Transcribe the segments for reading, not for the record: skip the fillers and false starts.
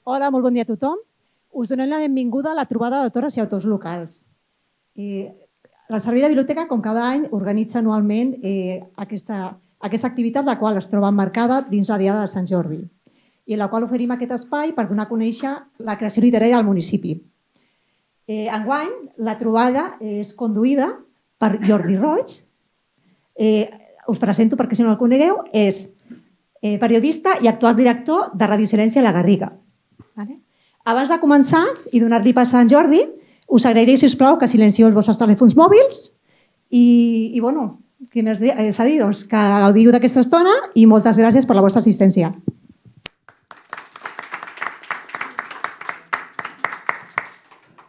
Hola, molt bon dia a tothom. Us donem la benvinguda a la trobada d'autores i autors locals. El Servei de Biblioteca, com cada any, organitza anualment aquesta activitat, la qual es troba emmarcada dins la Diada de Sant Jordi, i en la qual oferim aquest espai per donar a conèixer la creació literària del municipi. Enguany, la trobada és conduïda per Jordi Roig. Us presento perquè si no el conegueu, és periodista i actual director de Ràdio Silència a la Garriga. Abans de començar i donar-li pas a en Jordi, us agrairé, si us plau, que silencieu els vostres telèfons mòbils i, bueno, què més s'ha dit? Doncs que gaudiu d'aquesta estona i moltes gràcies per la vostra assistència.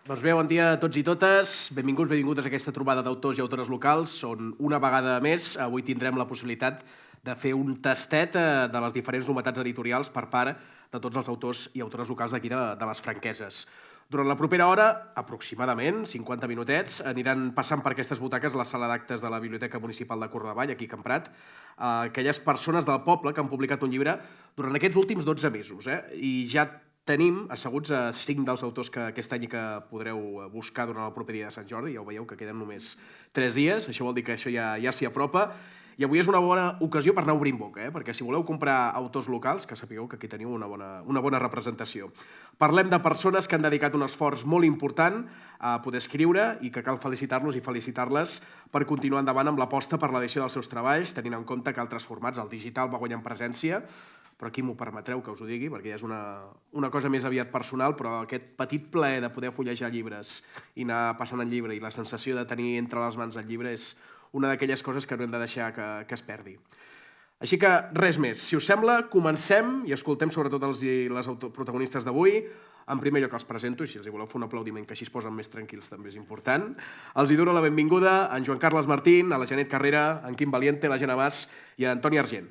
Doncs bé, bon dia a tots i totes. Benvinguts, benvingudes a aquesta trobada d'autors i autores locals, on una vegada més avui tindrem la possibilitat de fer un tastet de les diferents novetats editorials per part de tots els autors i autores locals d'aquí de les Franqueses. Durant la propera hora, aproximadament, 50 minutets, aniran passant per aquestes butaques a la sala d'actes de la Biblioteca Municipal de Cordavall, aquí a Camprat, aquelles persones del poble que han publicat un llibre durant aquests últims 12 mesos. I ja tenim asseguts 5 dels autors que aquest any que podreu buscar durant el proper dia de Sant Jordi. Ja ho veieu que queden només 3 dies, això vol dir que això ja s'hi apropa. I avui és una bona ocasió per anar obrint boca, perquè si voleu comprar autors locals, que sapigueu que aquí teniu una bona representació. Parlem de persones que han dedicat un esforç molt important a poder escriure i que cal felicitar-los i felicitar-les per continuar endavant amb l'aposta per l'edició dels seus treballs, tenint en compte que altres formats, el digital va guanyant presència, però aquí m'ho permetreu que us ho digui, perquè ja és una cosa més aviat personal, però aquest petit plaer de poder fullejar llibres i anar passant el llibre i la sensació de tenir entre les mans el llibre és una d'aquelles coses que no hem de deixar que es perdi. Així que res més. Si us sembla, comencem i escoltem sobretot els i les protagonistes d'avui. En primer lloc els presento, i si els voleu fer un aplaudiment que així es posen més tranquils també és important. Els hi dono la benvinguda a en Joan Carles Martín, a la Janet Carrera, a en Quim Valiente, a la Jana Mas i a Antoni Argent.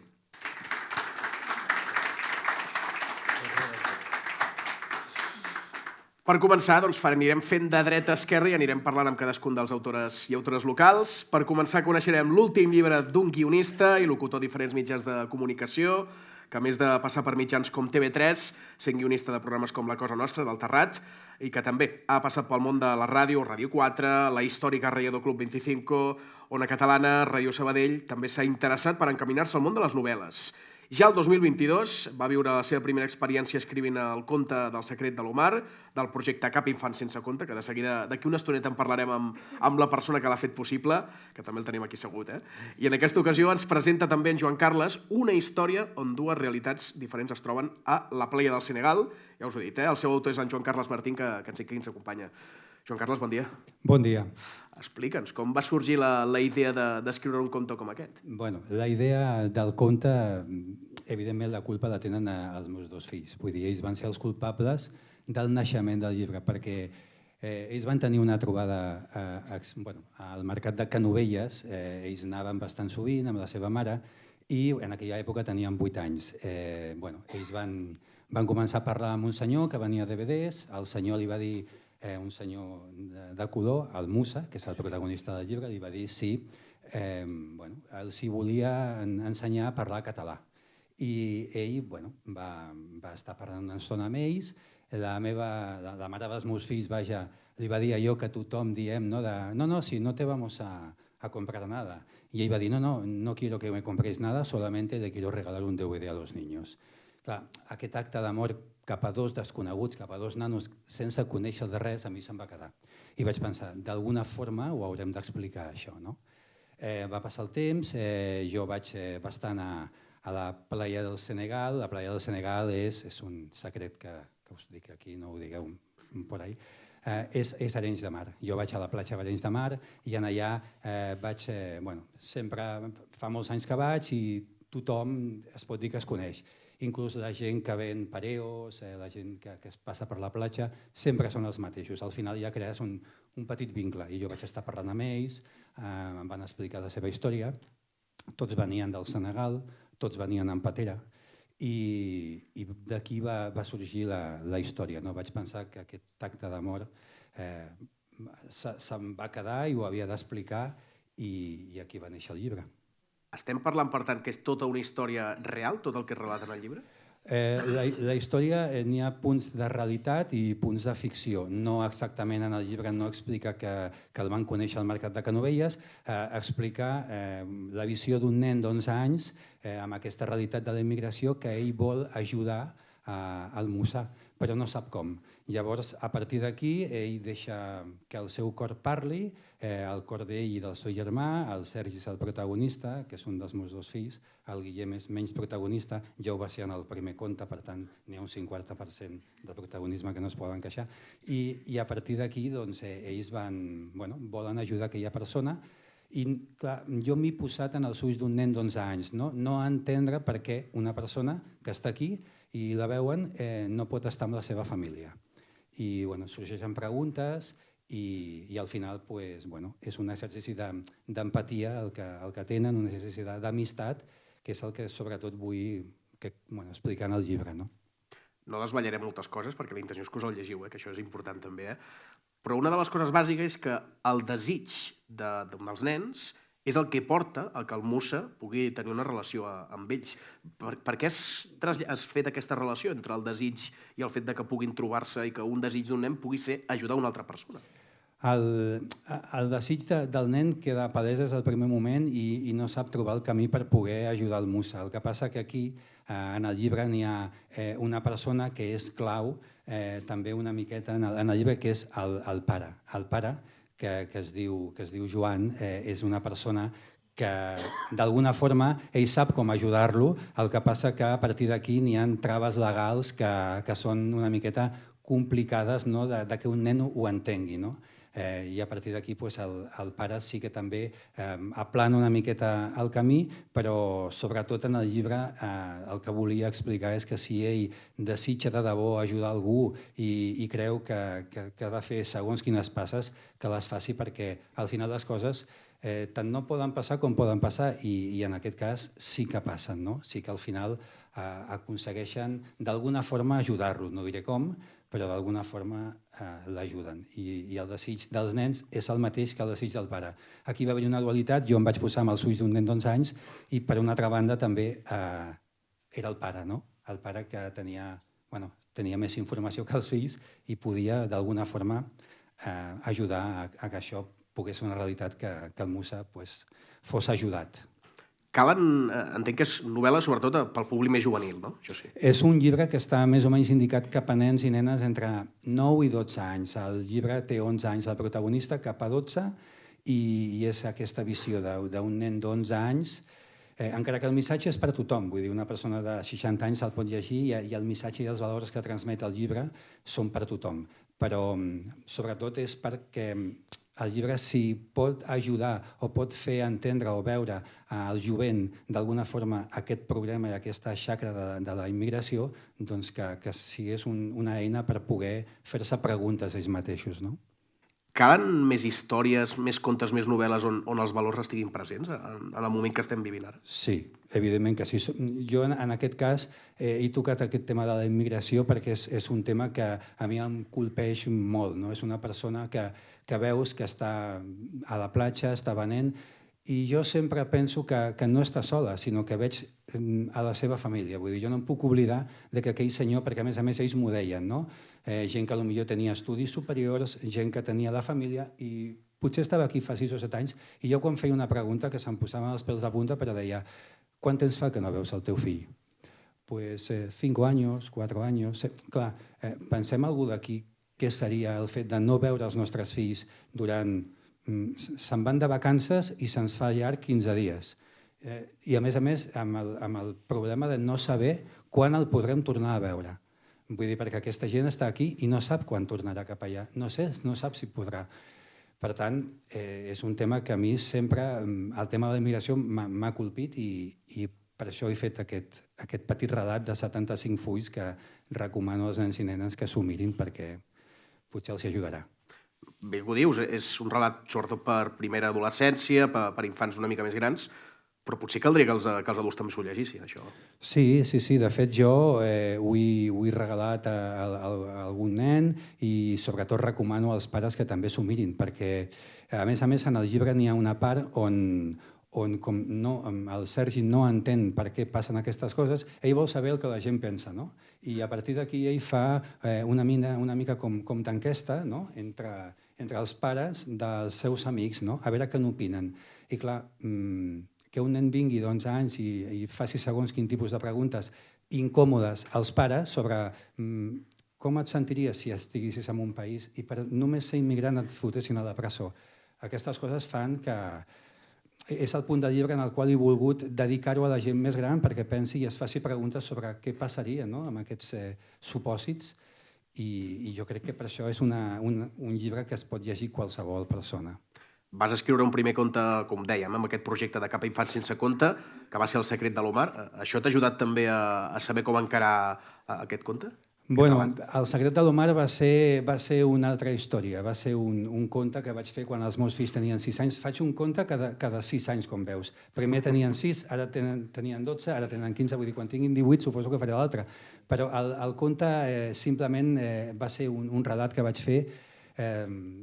Per començar, doncs, anirem fent de dreta a esquerra i anirem parlant amb cadascun dels autores i autores locals. Per començar, coneixerem l'últim llibre d'un guionista i locutor de diferents mitjans de comunicació, que a més de passar per mitjans com TV3, sent guionista de programes com La Cosa Nostra, del Terrat, i que també ha passat pel món de la ràdio, Ràdio 4, la històrica Radio Club 25, Ona Catalana, Ràdio Sabadell, també s'ha interessat per encaminar-se al món de les novel·les. Ja el 2022 va viure la seva primera experiència escrivint el conte del secret de l'Omar, del projecte Cap infant sense conte, que de seguida d'aquí una estoneta en parlarem amb la persona que l'ha fet possible, que també el tenim aquí assegut. I en aquesta ocasió ens presenta també en Joan Carles una història on dues realitats diferents es troben a la playa del Senegal. Ja us ho he dit, el seu autor és en Joan Carles Martín, que ens acompanya. Joan Carles, bon dia. Bon dia. Explica'ns, com va sorgir la idea d'escriure un conte com aquest? Bueno, la idea del conte, evidentment la culpa la tenen els meus dos fills. Vull dir, ells van ser els culpables del naixement del llibre, perquè ells van tenir una trobada al mercat de Canovelles, ells anaven bastant sovint amb la seva mare i en aquella època tenien 8 anys. Ells van començar a parlar amb un senyor que venia de DVDs, el senyor li va dir, un senyor de color, el Musa, que és el protagonista del llibre, li va dir sí, els hi volia ensenyar a parlar català. I ell va estar parlant una estona amb ells, la mare dels meus fills li va dir allò que tothom diem, no, si no te vamos a comprar nada. I ell va dir, no quiero que me compréis nada, solamente le quiero regalar un DVD a los niños. Clar, aquest acte d'amor cap a dos desconeguts, cap a dos nanos sense conèixer de res, a mi se'm va quedar. I vaig pensar, d'alguna forma ho haurem d'explicar, això. Va passar el temps, jo vaig bastant a la playa del Senegal. La playa del Senegal és un secret que us dic aquí, no ho digueu per ahí. És Arenys de Mar. Jo vaig a la platja d'Arenys de Mar i allà sempre fa molts anys que vaig i tothom es pot dir que es coneix. Inclús la gent que ven pareos, la gent que es passa per la platja, sempre són els mateixos. Al final ja crees un petit vincle. I jo vaig estar parlant amb ells, em van explicar la seva història. Tots venien del Senegal, tots venien en patera. I d'aquí va sorgir la història. Vaig pensar que aquest acte d'amor se'm va quedar i ho havia d'explicar i aquí va néixer el llibre. Estem parlant, per tant, que és tota una història real, tot el que es relata en el llibre? La història n'hi ha punts de realitat i punts de ficció. No exactament en el llibre no explica que el van conèixer al mercat de Canovelles, explica la visió d'un nen d'11 anys amb aquesta realitat de la immigració que ell vol ajudar al Mussà, però no sap com. Llavors, a partir d'aquí, ell deixa que el seu cor parli, el cor d'ell i del seu germà, el Sergi és el protagonista, que és un dels meus dos fills, el Guillem és menys protagonista, ja ho va ser en el primer conte, per tant, n'hi ha un 50% de protagonisme que no es poden queixar, i a partir d'aquí ells volen ajudar aquella persona. I clar, jo m'he posat en els ulls d'un nen d'11 anys, no entendre per què una persona que està aquí i la veuen no pot estar amb la seva família. I sorgeixen preguntes i al final és un exercici d'empatia el que tenen, un exercici d'amistat, que és el que sobretot vull explicar en el llibre. No desvetllaré moltes coses perquè la intenció és que us el llegiu, que això és important també. Però una de les coses bàsiques és que el desig dels nens és el que porta a que el Mussà pugui tenir una relació amb ells. Per què has fet aquesta relació entre el desig i el fet que puguin trobar-se i que un desig d'un nen pugui ser ajudar una altra persona? El desig del nen queda palès des del primer moment i no sap trobar el camí per poder ajudar el Mussà. El que passa que aquí, en el llibre, n'hi ha una persona que és clau, també una miqueta en el llibre, que és el pare. El pare, que es diu Joan, és una persona que d'alguna forma ell sap com ajudar-lo, el que passa que a partir d'aquí n'hi ha traves legals que són una miqueta complicades de que un nen ho entengui. I a partir d'aquí el pare sí que també aplana una miqueta el camí, però sobretot en el llibre el que volia explicar és que si ell desitja de debò ajudar algú i creu que ha de fer segons quines passes, que les faci, perquè al final les coses tant no poden passar com poden passar, i en aquest cas sí que passen, sí que al final aconsegueixen d'alguna forma ajudar-lo, no diré com, però d'alguna forma l'ajuden. I el desig dels nens és el mateix que el desig del pare. Aquí va haver una dualitat, jo em vaig posar amb els ulls d'un nen d'11 anys i per una altra banda també era el pare, el pare que tenia més informació que els fills i podia d'alguna forma ajudar a que això pogués ser una realitat, que el Mussà fos ajudat. Entenc que és novel·la sobretot pel públic més juvenil, no? Això sí. És un llibre que està més o menys indicat cap a nens i nenes entre 9 i 12 anys. El llibre té 11 anys el protagonista, cap a 12, i és aquesta visió d'un nen d'11 anys, encara que el missatge és per tothom, vull dir, una persona de 60 anys se'l pot llegir i el missatge i els valors que transmet el llibre són per tothom. Però sobretot és perquè el llibre, si pot ajudar o pot fer entendre o veure al jovent d'alguna forma aquest problema i aquesta xacra de la immigració, doncs que sigués una eina per poder fer-se preguntes ells mateixos. Calen més històries, més contes, més novel·les on els valors estiguin presents en el moment que estem vivint ara? Sí, evidentment que sí. Jo en aquest cas he tocat aquest tema de la immigració perquè és un tema que a mi em colpeix molt. És una persona que veus que està a la platja, està venent, i jo sempre penso que no està sola, sinó que veig a la seva família. Vull dir, jo no em puc oblidar que aquell senyor, perquè a més ells m'ho deien, gent que potser tenia estudis superiors, gent que tenia la família, i potser estava aquí fa 6 o 7 anys, i jo quan feia una pregunta que se'm posaven els pèls de punta, però deia: «¿Quant temps fa que no veus el teu fill?» «Pues 5 anys, 4 anys...» Clar, pensem algú d'aquí què seria el fet de no veure els nostres fills durant... Se'n van de vacances i se'ns fa llarg 15 dies. I a més, amb el problema de no saber quan el podrem tornar a veure. Vull dir, perquè aquesta gent està aquí i no sap quan tornarà cap allà. No sap si podrà. Per tant, és un tema que a mi sempre, el tema de la immigració m'ha colpit i per això he fet aquest petit relat de 75 fulls que recomano als nens i nenes que s'ho mirin perquè potser els ajudarà. Bé que ho dius, és un relat sobretot per primera adolescència, per infants una mica més grans, però potser caldria que els adults també s'ho llegissin, això. Sí. De fet, jo ho he regalat a algun nen i sobretot recomano als pares que també s'ho mirin, perquè a més en el llibre n'hi ha una part on on com el Sergi no entén per què passen aquestes coses, ell vol saber el que la gent pensa, no? I a partir d'aquí ell fa una mica com d'enquesta, no? entre els pares dels seus amics, no? A veure què n'opinen. I clar, que un nen vingui d'11 anys i faci segons quin tipus de preguntes incòmodes als pares sobre com et sentiries si estiguessis en un país i per només ser immigrant et fotessin a la presó. Aquestes coses fan que és el punt del llibre en el qual he volgut dedicar-ho a la gent més gran perquè pensi i es faci preguntes sobre què passaria amb aquests supòsits i jo crec que per això és un llibre que es pot llegir qualsevol persona. Vas escriure un primer conte, com dèiem, amb aquest projecte de Cap infant sense conte, que va ser El secret de l'Omar. Això t'ha ajudat també a saber com encarar aquest conte? Bueno, El secret de l'Omar va ser una altra història. Va ser un conte que vaig fer quan els meus fills tenien 6 anys. Faig un conte cada 6 anys, com veus. Primer tenien 6, ara tenien 12, ara tenen 15, vull dir, quan tinguin 18 suposo que faré l'altre. Però el conte simplement va ser un relat que vaig fer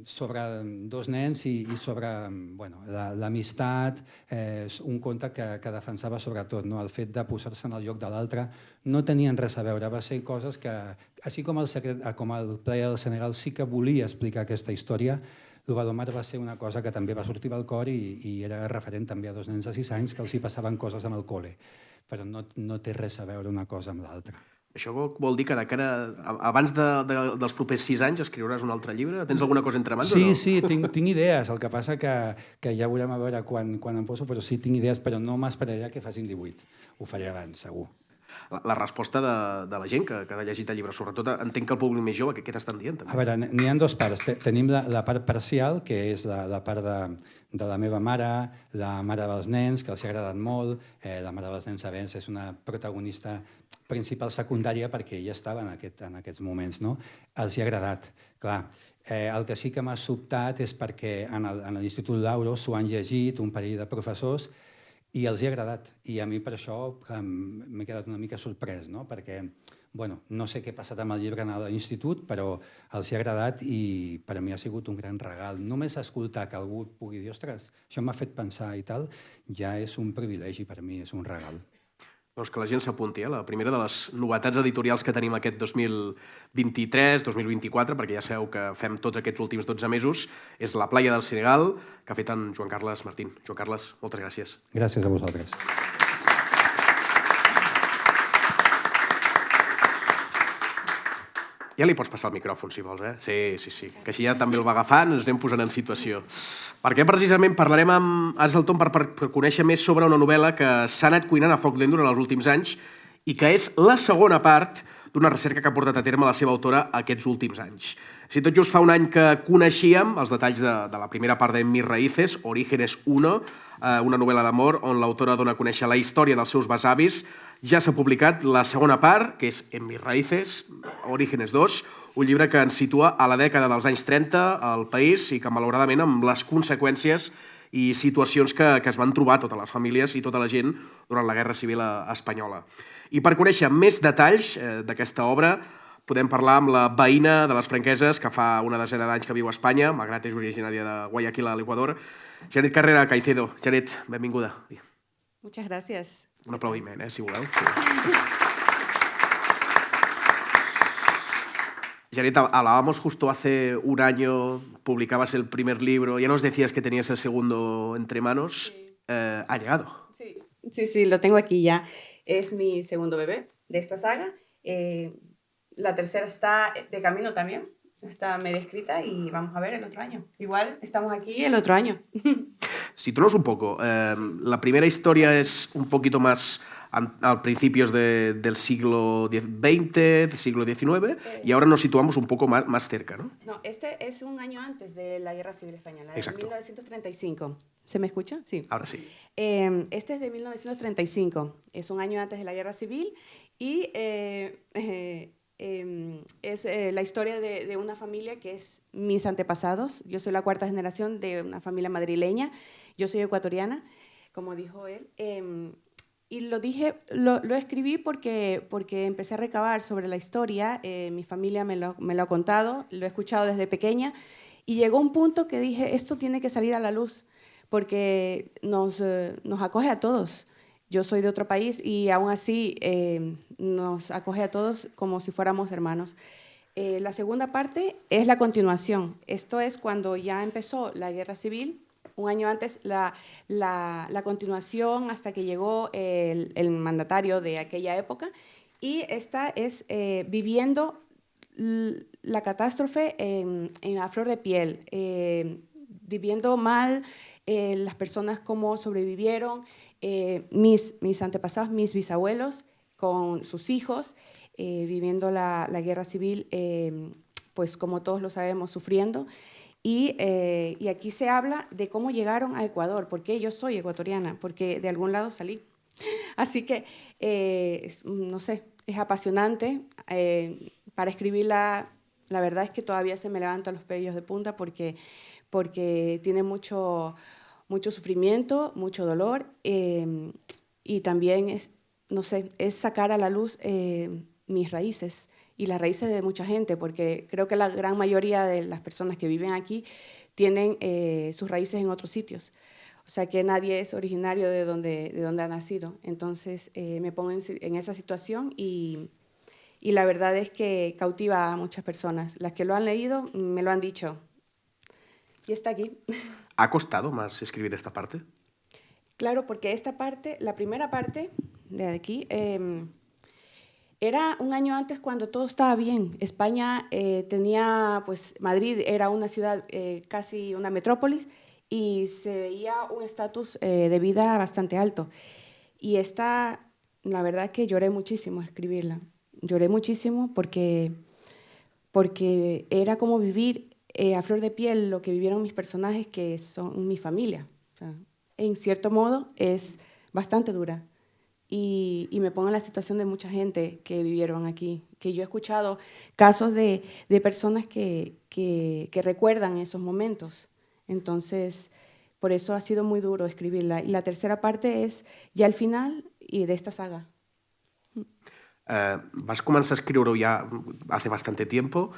sobre 2 nens i sobre l'amistat, un conte que defensava sobretot el fet de posar-se en el lloc de l'altre. No tenien res a veure, va ser coses que, així com el plaer del Senegal sí que volia explicar aquesta història, l'Obalomar va ser una cosa que també va sortir del cor i era referent també a 2 nens de 6 anys que els hi passaven coses amb el col·le, però no té res a veure una cosa amb l'altra. Això vol dir que abans dels propers 6 anys escriuràs un altre llibre? Tens alguna cosa entre mans o no? Sí, tinc idees. El que passa que ja veurem a veure quan em poso, però sí, tinc idees, però no m'esperaria que facin 18. Ho faré abans, segur. La resposta de la gent que ha llegit el llibre, sobretot entenc que el públic més jove, què t'estan dient? A veure, n'hi ha 2 parts. Tenim la part parcial, que és la part de la meva mare, la mare dels nens, que els ha agradat molt. La mare dels nens, sabents, és una protagonista principal secundària perquè ella estava en aquests moments. Els ha agradat. Clar, el que sí que m'ha sobtat és perquè en l'Institut Lauro s'ho han llegit un parell de professors i els ha agradat. I a mi per això m'he quedat una mica sorprès, perquè no sé què ha passat amb el llibre a l'institut, però els ha agradat i per a mi ha sigut un gran regal. Només escoltar que algú pugui dir «Ostres, això m'ha fet pensar» i tal, ja és un privilegi per a mi, és un regal. Doncs que la gent s'apunti. La primera de les novetats editorials que tenim aquest 2023-2024, perquè ja sabeu que fem tots aquests últims 12 mesos, és La playa del Senegal, que ha fet en Joan Carles Martín. Joan Carles, moltes gràcies. Gràcies a vosaltres. Ja li pots passar el micròfon, si vols, eh? Sí. Que així ja també el va agafant, ens anem posant en situació. Perquè precisament parlarem amb Às del Tom per conèixer més sobre una novel·la que s'ha anat cuinant a foc lent durant els últims anys i que és la segona part d'una recerca que ha portat a terme la seva autora aquests últims anys. Si tot just fa un any que coneixíem els detalls de la primera part de Mis raíces, Orígenes 1, una novel·la d'amor on l'autora dona a conèixer la història dels seus besavis, ja s'ha publicat la segona part, que és En mis raíces, Orígenes 2, un llibre que ens situa a la dècada dels anys 30 al país i que, malauradament, amb les conseqüències i situacions que es van trobar totes les famílies i tota la gent durant la Guerra Civil espanyola. I per conèixer més detalls d'aquesta obra, podem parlar amb la veïna de les Franqueses, que fa una desena d'anys que viu a Espanya, malgrat és originària de Guayaquil, a l'Equador. Janet Carrera Caicedo. Janet, benvinguda. Muchas gracias. Un aplaudiment, si voleu. Janet, hablábamos justo hace un año, publicabas el primer libro, ya nos decías que tenías el segundo entre manos. Sí. ¿Ha llegado? Sí, lo tengo aquí ya. Es mi segundo bebé de esta saga. La tercera está de camino también. Está medio escrita y vamos a ver el otro año. Igual estamos aquí el otro año. Sitúanos un poco. La primera historia es un poquito más a principios del siglo XX, siglo XIX, y ahora nos situamos un poco más cerca, ¿no? No, este es un año antes de la Guerra Civil Española, de Exacto. 1935. ¿Se me escucha? Sí. Ahora sí. Este es de 1935. Es un año antes de la Guerra Civil y es la historia de una familia que es mis antepasados. Yo soy la 4ª generación de una familia madrileña. Yo soy ecuatoriana, como dijo él. Y lo escribí porque empecé a recabar sobre la historia. Mi familia me lo ha contado, lo he escuchado desde pequeña. Y llegó un punto que dije, esto tiene que salir a la luz. porque nos acoge a todos. Yo soy de otro país y aún así nos acoge a todos como si fuéramos hermanos. La segunda parte es la continuación. Esto es cuando ya empezó la guerra civil, un año antes, la continuación hasta que llegó el mandatario de aquella época, y esta es viviendo la catástrofe a flor de piel, viviendo mal, las personas cómo sobrevivieron, mis antepasados, mis bisabuelos con sus hijos, viviendo la guerra civil, pues como todos lo sabemos, sufriendo. Y aquí se habla de cómo llegaron a Ecuador, porque yo soy ecuatoriana, porque de algún lado salí. Así que, no sé, es apasionante. Para escribirla, la verdad es que todavía se me levantan los pellos de punta porque tiene mucho sufrimiento, mucho dolor, y también no sé, es sacar a la luz mis raíces y las raíces de mucha gente, porque creo que la gran mayoría de las personas que viven aquí tienen sus raíces en otros sitios. O sea que nadie es originario de donde ha nacido. Entonces me pongo en esa situación y la verdad es que cautiva a muchas personas. Las que lo han leído me lo han dicho. Y está aquí. ¿Ha costado más escribir esta parte? Claro, porque esta parte, la primera parte de aquí, era un año antes cuando todo estaba bien. España tenía, pues Madrid era una ciudad, casi una metrópolis, y se veía un estatus de vida bastante alto. Y la verdad que lloré muchísimo escribirla. Lloré muchísimo porque era como vivir a flor de piel lo que vivieron mis personajes, que son mi familia. O sea, en cierto modo es bastante dura. Y me pongo en la situación de mucha gente que vivieron aquí, que yo he escuchado casos de personas que recuerdan esos momentos. Entonces, por eso ha sido muy duro escribirla. Y la tercera parte es ya el final y de esta saga. Vas començar a escriure-ho ja hace bastante tiempo.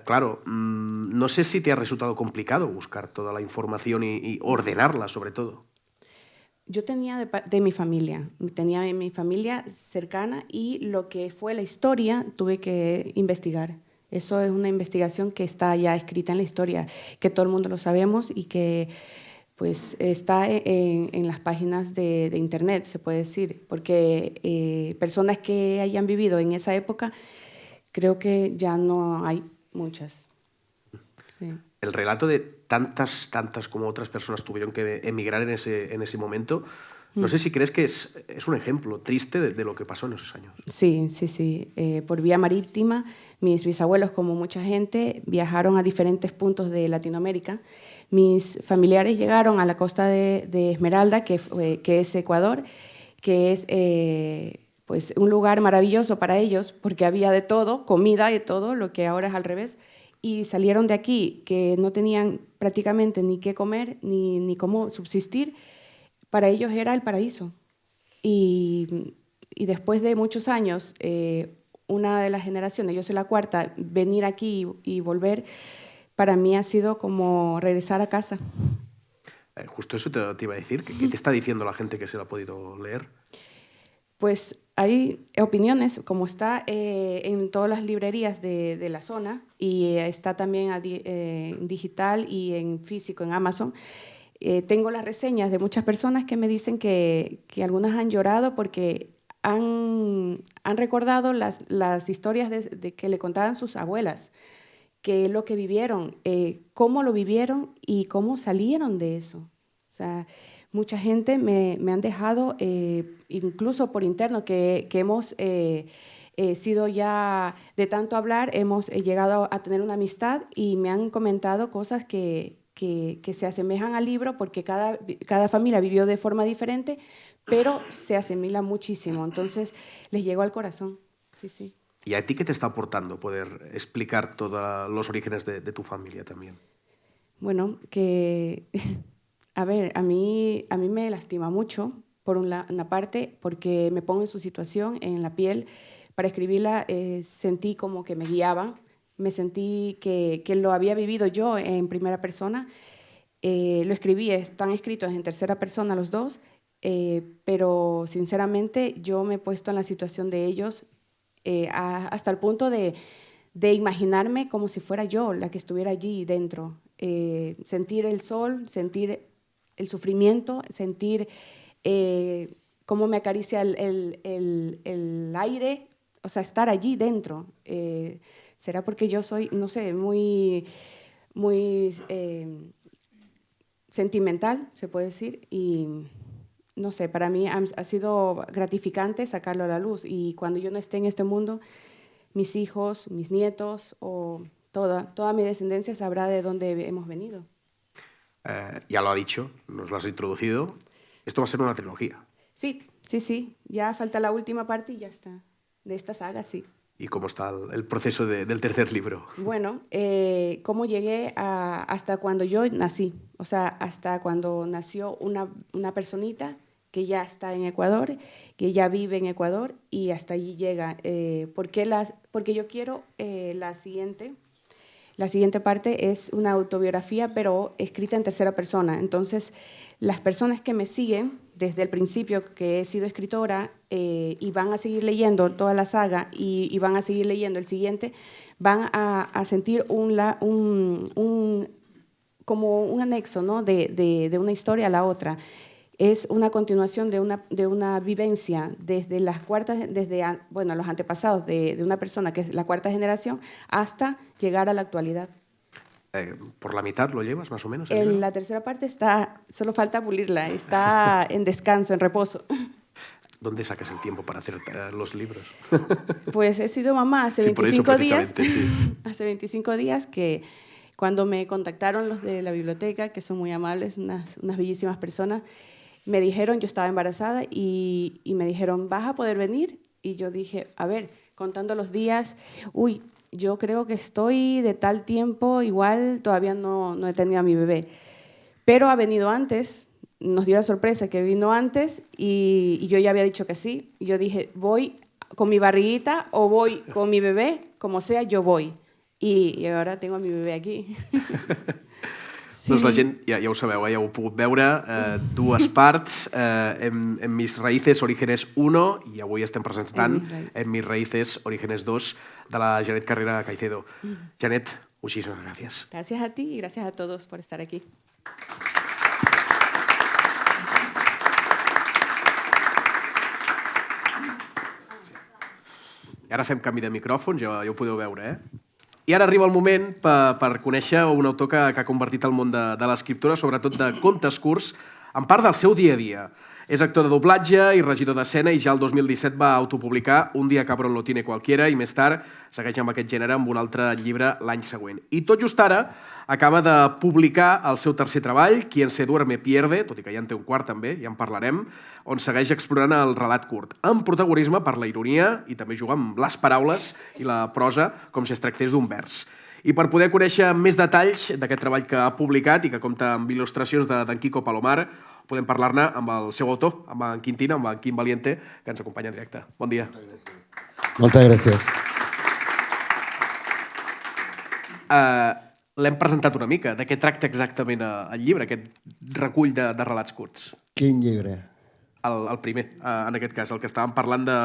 Claro, no sé si te ha resultado complicado buscar toda la información y ordenarla, sobre todo. Yo tenía de mi familia cercana, y lo que fue la historia tuve que investigar. Eso es una investigación que está ya escrita en la historia, que todo el mundo lo sabemos y que pues está en las páginas de internet, se puede decir, porque personas que hayan vivido en esa época, creo que ya no hay muchas. Sí. El relato de tantas como otras personas tuvieron que emigrar en ese momento, no sé si crees que es un ejemplo triste de lo que pasó en esos años. Sí, sí, sí. Por vía marítima, mis bisabuelos, como mucha gente, viajaron a diferentes puntos de Latinoamérica. Mis familiares llegaron a la costa de Esmeralda, que es Ecuador, que es pues un lugar maravilloso para ellos, porque había de todo, comida y todo, lo que ahora es al revés. Y salieron de aquí, que no tenían prácticamente ni qué comer, ni cómo subsistir. Para ellos era el paraíso. Y después de muchos años, una de las generaciones, yo soy la cuarta, venir aquí y volver, para mí ha sido como regresar a casa. Justo eso te iba a decir. ¿Qué te está diciendo la gente que se lo ha podido leer? Pues hay opiniones, como está en todas las librerías de la zona, y está también en digital y en físico en Amazon. Tengo las reseñas de muchas personas que me dicen que algunas han llorado porque han recordado las historias de que le contaban sus abuelas, que es lo que vivieron, cómo lo vivieron y cómo salieron de eso. O sea, mucha gente me han dejado, incluso por interno, que hemos sido ya, de tanto hablar, hemos llegado a tener una amistad, y me han comentado cosas que se asemejan al libro, porque cada familia vivió de forma diferente, pero se asimila muchísimo. Entonces, les llegó al corazón. Sí, sí. ¿Y a ti qué te está aportando poder explicar todos los orígenes de tu familia también? Bueno, que, a ver, a mí me lastima mucho, por una parte, porque me pongo en su situación, en la piel. Para escribirla sentí como que me guiaban, me sentí que lo había vivido yo en primera persona. Lo escribí, están escritos en tercera persona los dos, pero sinceramente yo me he puesto en la situación de ellos hasta el punto de imaginarme como si fuera yo la que estuviera allí dentro. Sentir el sol, sentir el sufrimiento, sentir cómo me acaricia el aire, o sea, estar allí dentro. ¿Será porque yo soy, no sé, muy sentimental, se puede decir? Y no sé, para mí ha sido gratificante sacarlo a la luz. Y cuando yo no esté en este mundo, mis hijos, mis nietos o toda mi descendencia sabrá de dónde hemos venido. Ya lo ha dicho, nos lo has introducido. Esto va a ser una trilogía. Sí, sí, sí. Ya falta la última parte y ya está. De esta saga, sí. ¿Y cómo está el proceso del tercer libro? Bueno, cómo llegué hasta cuando yo nací. O sea, hasta cuando nació una personita que ya está en Ecuador, que ya vive en Ecuador y hasta allí llega. Porque yo quiero la siguiente parte es una autobiografía, pero escrita en tercera persona. Entonces, las personas que me siguen desde el principio, que he sido escritora, y van a seguir leyendo toda la saga y van a seguir leyendo el siguiente, van a sentir como un anexo, ¿no? de una historia a la otra. Es una continuación de una vivencia desde los antepasados de una persona que es la cuarta generación hasta llegar a la actualidad. ¿Por la mitad lo llevas, más o menos? La tercera parte solo falta pulirla, está en descanso, en reposo. ¿Dónde sacas el tiempo para hacer los libros? Pues he sido mamá hace 25 días. Sí. Hace 25 días que cuando me contactaron los de la biblioteca, que son muy amables, unas bellísimas personas, me dijeron, yo estaba embarazada y me dijeron, ¿vas a poder venir? Y yo dije, a ver, contando los días, yo creo que estoy de tal tiempo, igual todavía no he tenido a mi bebé. Pero ha venido antes, nos dio la sorpresa que vino antes y yo ya había dicho que sí. Y yo dije, voy con mi barriguita o voy con mi bebé, como sea, yo voy. I ahora tengo a mi bebé aquí. Sí. Doncs la gent, ja ho sabeu, ja ho heu pogut veure, dues parts, en Mis Raíces Orígenes 1 i avui estem presentant en Mis Raíces Orígenes 2 de la Janet Carrera Caicedo. Janet, muchísimas gracias. Gracias a ti y gracias a todos por estar aquí. I ara fem canvi de micròfons, ja ho podeu veure, I ara arriba el moment per conèixer un autor que ha convertit el món de l'escriptura, sobretot de contes curts, en part del seu dia a dia. És actor de doblatge i regidor d'escena i ja el 2017 va autopublicar Un día cabrón lo tiene cualquiera i més tard segueix amb aquest gènere amb un altre llibre l'any següent. I tot just ara acaba de publicar el seu tercer treball, Quien se duerme pierde, tot i que ja en té un quart també, ja en parlarem, on segueix explorant el relat curt, amb protagonisme per la ironia i també juga amb les paraules i la prosa com si es tractés d'un vers. I per poder conèixer més detalls d'aquest treball que ha publicat i que compta amb il·lustracions d'en Quico Palomar, podem parlar-ne amb el seu autor, amb en Quintín, amb en Quim Valiente, que ens acompanya en directe. Bon dia. Moltes gràcies. L'hem presentat una mica. De què tracta exactament el llibre, aquest recull de relats curts? Quin llibre? El primer, en aquest cas, el que estàvem parlant de...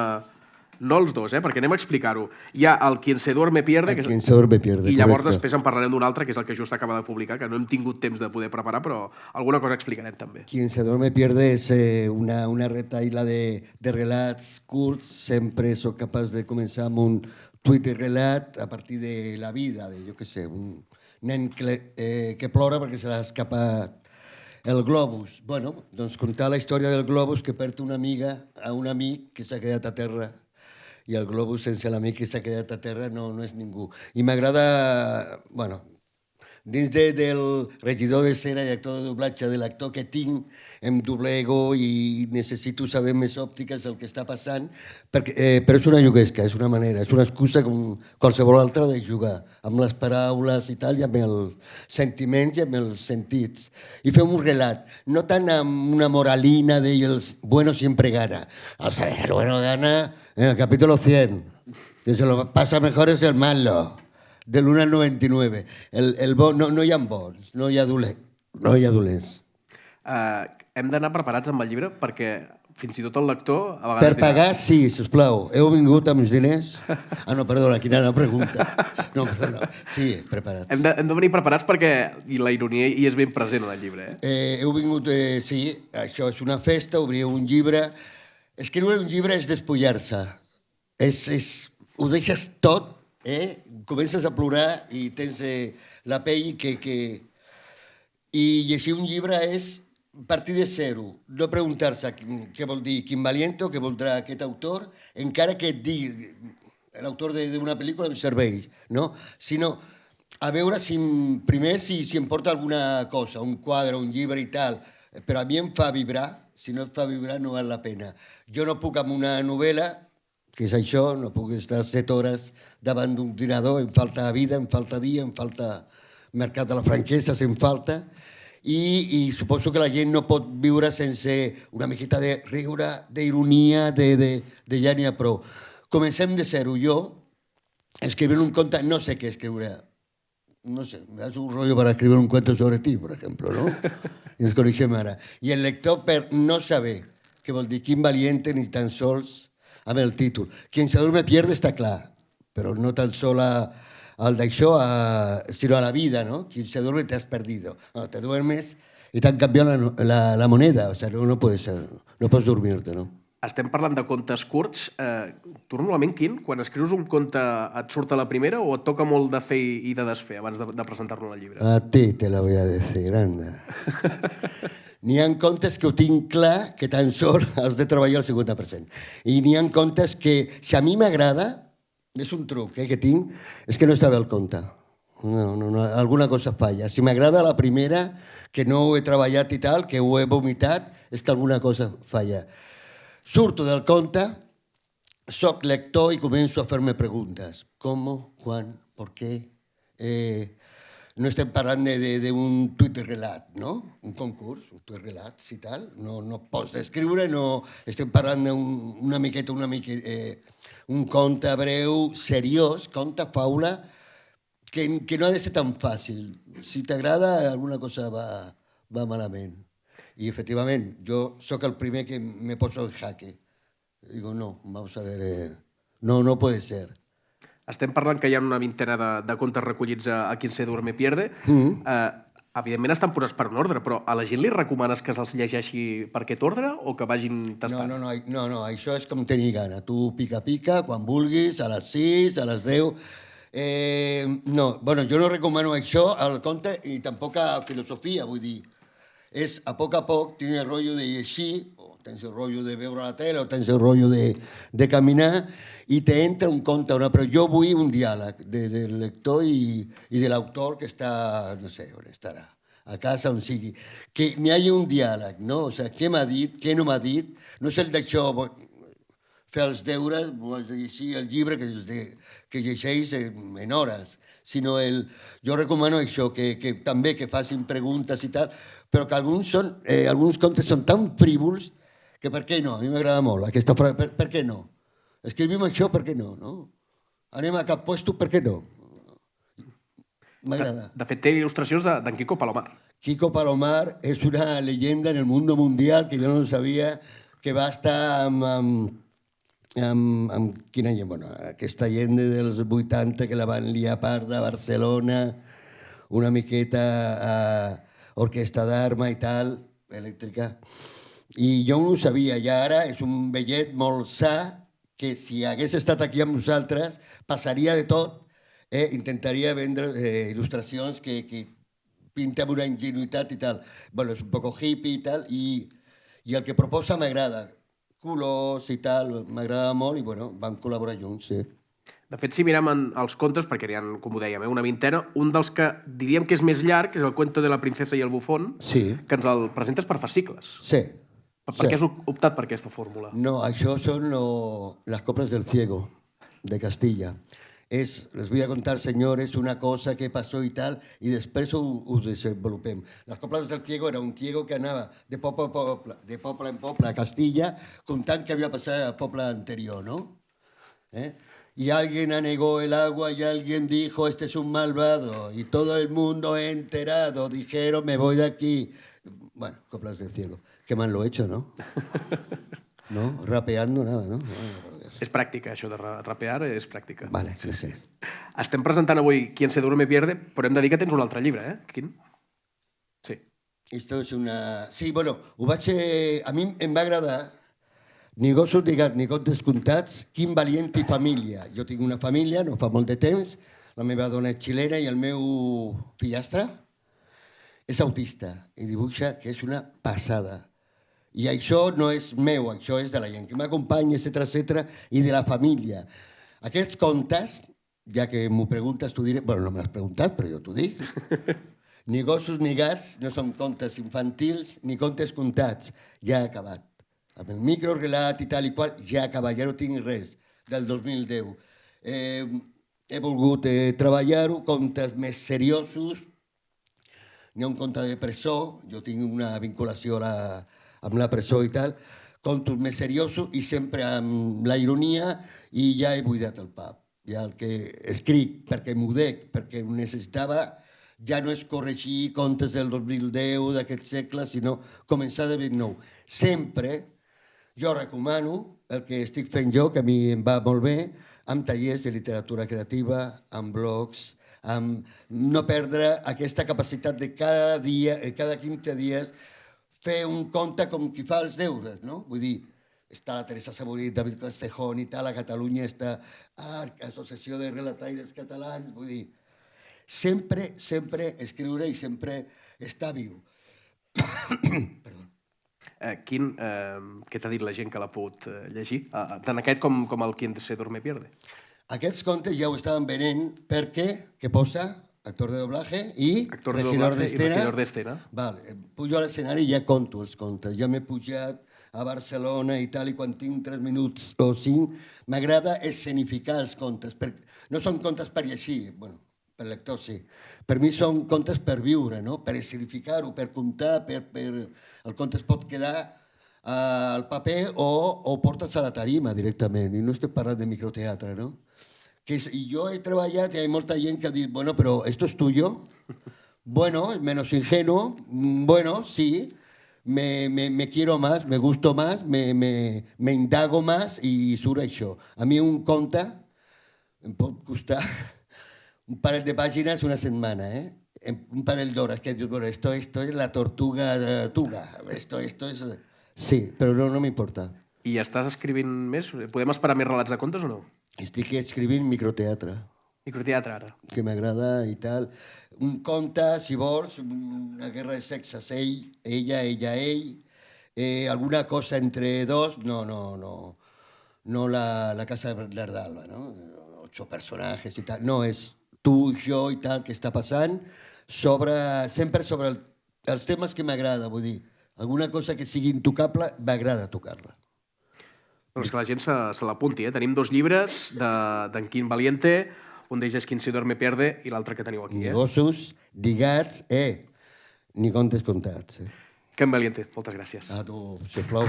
No els dos, perquè anem a explicar-ho. Hi ha el Quien se duerme pierde, Quien se duerme pierde, i llavors després en parlarem d'un altre, que és el que just acaba de publicar, que no hem tingut temps de poder preparar, però alguna cosa explicarem també. Quien se duerme pierde és una retaïla de relats curts. Sempre soc capaç de començar amb un tuit de relat a partir de la vida, de, jo què sé, un nen que plora perquè se l'ha escapat el globus. Bueno, doncs contar la història del globus que perd una amiga a un amic que s'ha quedat a terra, i el globus sense l'amic que s'ha quedat a terra no és ningú. I m'agrada, bueno, dins del regidor d'escena i actor de doblatge de l'actor que tinc, em doblego i necessito saber més òptiques del que està passant, però és una juguesca, és una manera, és una excusa com qualsevol altra de jugar amb les paraules i tal, i amb els sentiments i amb els sentits. I fem un relat, no tant amb una moralina de els buenos siempre gana. El bueno gana en el capítulo 100, que se lo pasa mejor es el malo. Del 1 al 99. No hi ha bons, no hi ha dolents. No hi ha dolents. Hem d'anar preparats amb el llibre perquè fins i tot el lector a Per vegades pagar, sí, sisplau. Heu vingut amb els diners? Ah, no, perdona, quina era la pregunta. No, perdona. Sí, preparats. Hem de venir preparats perquè la ironia hi és ben present en el llibre. Heu vingut, sí, això és una festa, obriu un llibre. Escriure un llibre és despullar-se. Ho deixes tot, comences a plorar i tens la pell I llegir un llibre és partir de zero, no preguntar-se què vol dir Quim Valiento, què voldrà aquest autor, encara que et digui l'autor d'una pel·lícula em serveix, no? Sinó a veure primer si em porta alguna cosa, un quadre, un llibre i tal, però a mi em fa vibrar, si no et fa vibrar no val la pena. Jo no puc amb una novel·la, que és això, no puc estar 7 hores davant d'un ordinador, em falta vida, em falta dia, em falta mercat de la franquesa, em falta, i suposo que la gent no pot viure sense una miqueta de riure, d'ironia, ja n'hi ha prou. Comencem de zero. Jo, escribint un conte, no sé què escriure. No sé, me das un rollo para escribir un cuento sobre ti, por ejemplo, ¿no? I ens coneixem ara. I el lector, per no saber què vol dir Quim Valiente, ni tan sols amb el títol. Quien se duerme pierde, està clar, però no tan sol al d'això, sino a la vida, ¿no? Quien se duerme te has perdido. No, te duermes y te han cambiado la moneda, o sea, no puede ser, no pots dormir-te, no? Estem parlant de contes curts. Tu normalment, Quim, quan escrius un conte et surt a la primera o et toca molt de fer i de desfer abans de presentar-lo al llibre? A ti te la voy a decir, anda. N'hi ha contes que ho tinc clar que tan sol has de treballar el 50%. I n'hi ha contes que, si a mi m'agrada, és un truc que tinc, és que no està bé el conte. No, alguna cosa falla. Si m'agrada la primera, que no ho he treballat i tal, que ho he vomitat, és que alguna cosa falla. Surto del conte, soc lector i començo a fer-me preguntes. Com, quan, per què? No estem parlant d'un Twitter relat, no? Un concurs, un Twitter relat i tal. No pots descriure, no estem parlant d'una miqueta, un conte breu, seriós, conte, faula, que no ha de ser tan fàcil. Si t'agrada, alguna cosa va malament. Y efectivament, jo sóc el primer que me poso en jaque. Digo, no, vamos a ver, no puede ser. Estem parlant que hi ha una vintena de contes recollits a Quien se duerme pierde. Evidentment estan posats per un ordre, però a la gent li recomanes que se'ls llegeixi per aquest ordre o que vagin tastant? No, això és com tenir gana. Tu pica, quan vulguis, a les 6, a les 10... jo no recomano això al conte i tampoc a filosofia, vull dir. És a poc, tens el rotllo de llegir, o tens el rotllo de veure la tele, o tens el rotllo de caminar, i t'entra un conte, però jo vull un diàleg del lector i de l'autor que està, no sé, on estarà, a casa, on sigui. Que n'hi hagi un diàleg, no? O sigui, què m'ha dit, què no m'ha dit, no és el d'això, fer els deures, has de llegir el llibre que llegeix en hores, sinó jo recomano això, que també que facin preguntes i tal, però que alguns contes són tan frívols que per què no? A mi m'agrada molt aquesta frase, per què no? Escrivim això, per què no? Anem a cap puesto, per què no? M'agrada. De fet, té il·lustracions d'en Quico Palomar. Quico Palomar és una leyenda en el mundo mundial que jo no sabia, que va estar amb quina gent? Bueno, aquesta gent dels 80 que la van liar parda a Barcelona, una miqueta a orquestra d'arma i tal, elèctrica. I jo no ho sabia, i ara és un vellet molt sa que si hagués estat aquí amb nosaltres passaria de tot, intentaria vendre il·lustracions que pinta amb una ingenuïtat i tal. Bueno, és un poco hippie i tal, i el que proposa m'agrada. Colors i tal, m'agrada molt i bueno, vam col·laborar junts, sí. De fet, si mirem els contes, perquè n'hi ha, com ho dèiem, una vintena, un dels que diríem que és més llarg, és el Cuento de la princesa i el bufón, sí, que ens el presentes per fascicles. Sí. Per què has optat per aquesta fórmula? No, això són las coplas del ciego, de Castilla. Les voy a contar, señores, una cosa que pasó y tal, y després ho desenvolupem. Las coplas del ciego era un ciego que anava de poble en poble a Castilla, contant què havia passat al poble anterior, no? y alguien anegó el agua y alguien dijo, este es un malvado, y todo el mundo enterado, dijeron, me voy de aquí. Bueno, coplas del cielo. Qué mal lo he hecho, ¿no? ¿No? Rapeando, nada, ¿no? És pràctica, això de rapear, és pràctica. Vale, sí, sí. Estem presentant avui Quien se duerme pierde, però hem de dir que tens un altre llibre, Quin? Sí. Esto es una... Sí, bueno, ho vaig... A mi em va agradar ni gossos ni gats ni contes contats, Quim Valient i família. Jo tinc una família, no fa molt de temps, la meva dona és xilena i el meu fillastre és autista i dibuixa que és una passada. I això no és meu, això és de la gent que m'acompanya, etc i de la família. Aquests contes, ja que m'ho preguntes, t'ho diré... Bueno, no me l'has preguntat, però jo t'ho dic. Ni gossos ni gats no són contes infantils ni contes contats. Ja he acabat. Amb el microrelat i tal i qual, ja he acabat, ja no tinc res del 2010. He volgut treballar-ho, contes més seriosos. N'hi ha un conte de presó, jo tinc una vinculació amb la presó i tal, contos més seriosos i sempre amb la ironia, i ja he buidat el pap. Ja el que escric, perquè m'ho dec, perquè ho necessitava, ja no és corregir contes del 2010, d'aquest segle, sinó començar de ben nou. Sempre jo recomano el que estic fent jo, que a mi em va molt bé, amb tallers de literatura creativa, amb blogs, amb no perdre aquesta capacitat de cada dia, cada 15 dies, fer un conte com qui fa els deures, no? Vull dir, està la Teresa Saborit, David Castejón i tal, a Catalunya està ARC, Associació de Relataires Catalans, vull dir, sempre escriure i sempre estar viu. Perdó. Quin, què t'ha dit la gent que l'ha pogut llegir? Tant aquest com el Quien se duerme pierde. Aquests contes ja ho estaven venent perquè, què posa? Actor de doblaje i regidor d'escena. Vale, pujo a l'escenari i ja conto els contes. Ja m'he pujat a Barcelona i tal, i quan tinc 3 minuts o 5, m'agrada escenificar els contes. No són contes per llegir, bueno, per lector sí. Per mi són contes per viure, no? Per escenificar-ho, per contar, el conte es pot quedar al paper o portes a la tarima directament. I no estic parlant de microteatre, no? Y yo he trabajado y hay mucha gente que ha dicho, bueno, pero ¿esto es tuyo? Bueno, es menos ingenuo, bueno, sí, me quiero más, me gusto más, me indago más y surt això. A mi un conte em pot costar un parell de pàgines una setmana, un parell d'hores, que dius, bueno, esto es la tortuga tuga, esto es... Sí, però no m'importa. I estàs escrivint més? Podem esperar més relats de contes o no? Estic escrivint microteatre. Microteatre, ara. Que m'agrada i tal. Un conte, si vols, una guerra de sexes, ella, ell, alguna cosa entre dos, no la casa de l'Ardalba, no? 8 personatges i tal. No, és tu, jo i tal, que està passant, sempre sobre els temes que m'agrada, vull dir, alguna cosa que sigui intocable, m'agrada tocar-la. Però és que la gent se l'apunti, Tenim 2 llibres d'en Quim Valiente, un d'ells és Quien se duerme pierde i l'altre que teniu aquí, Ni gossos, ni gats, ni contes contats. Quim Valiente, moltes gràcies. A tu, sisplau.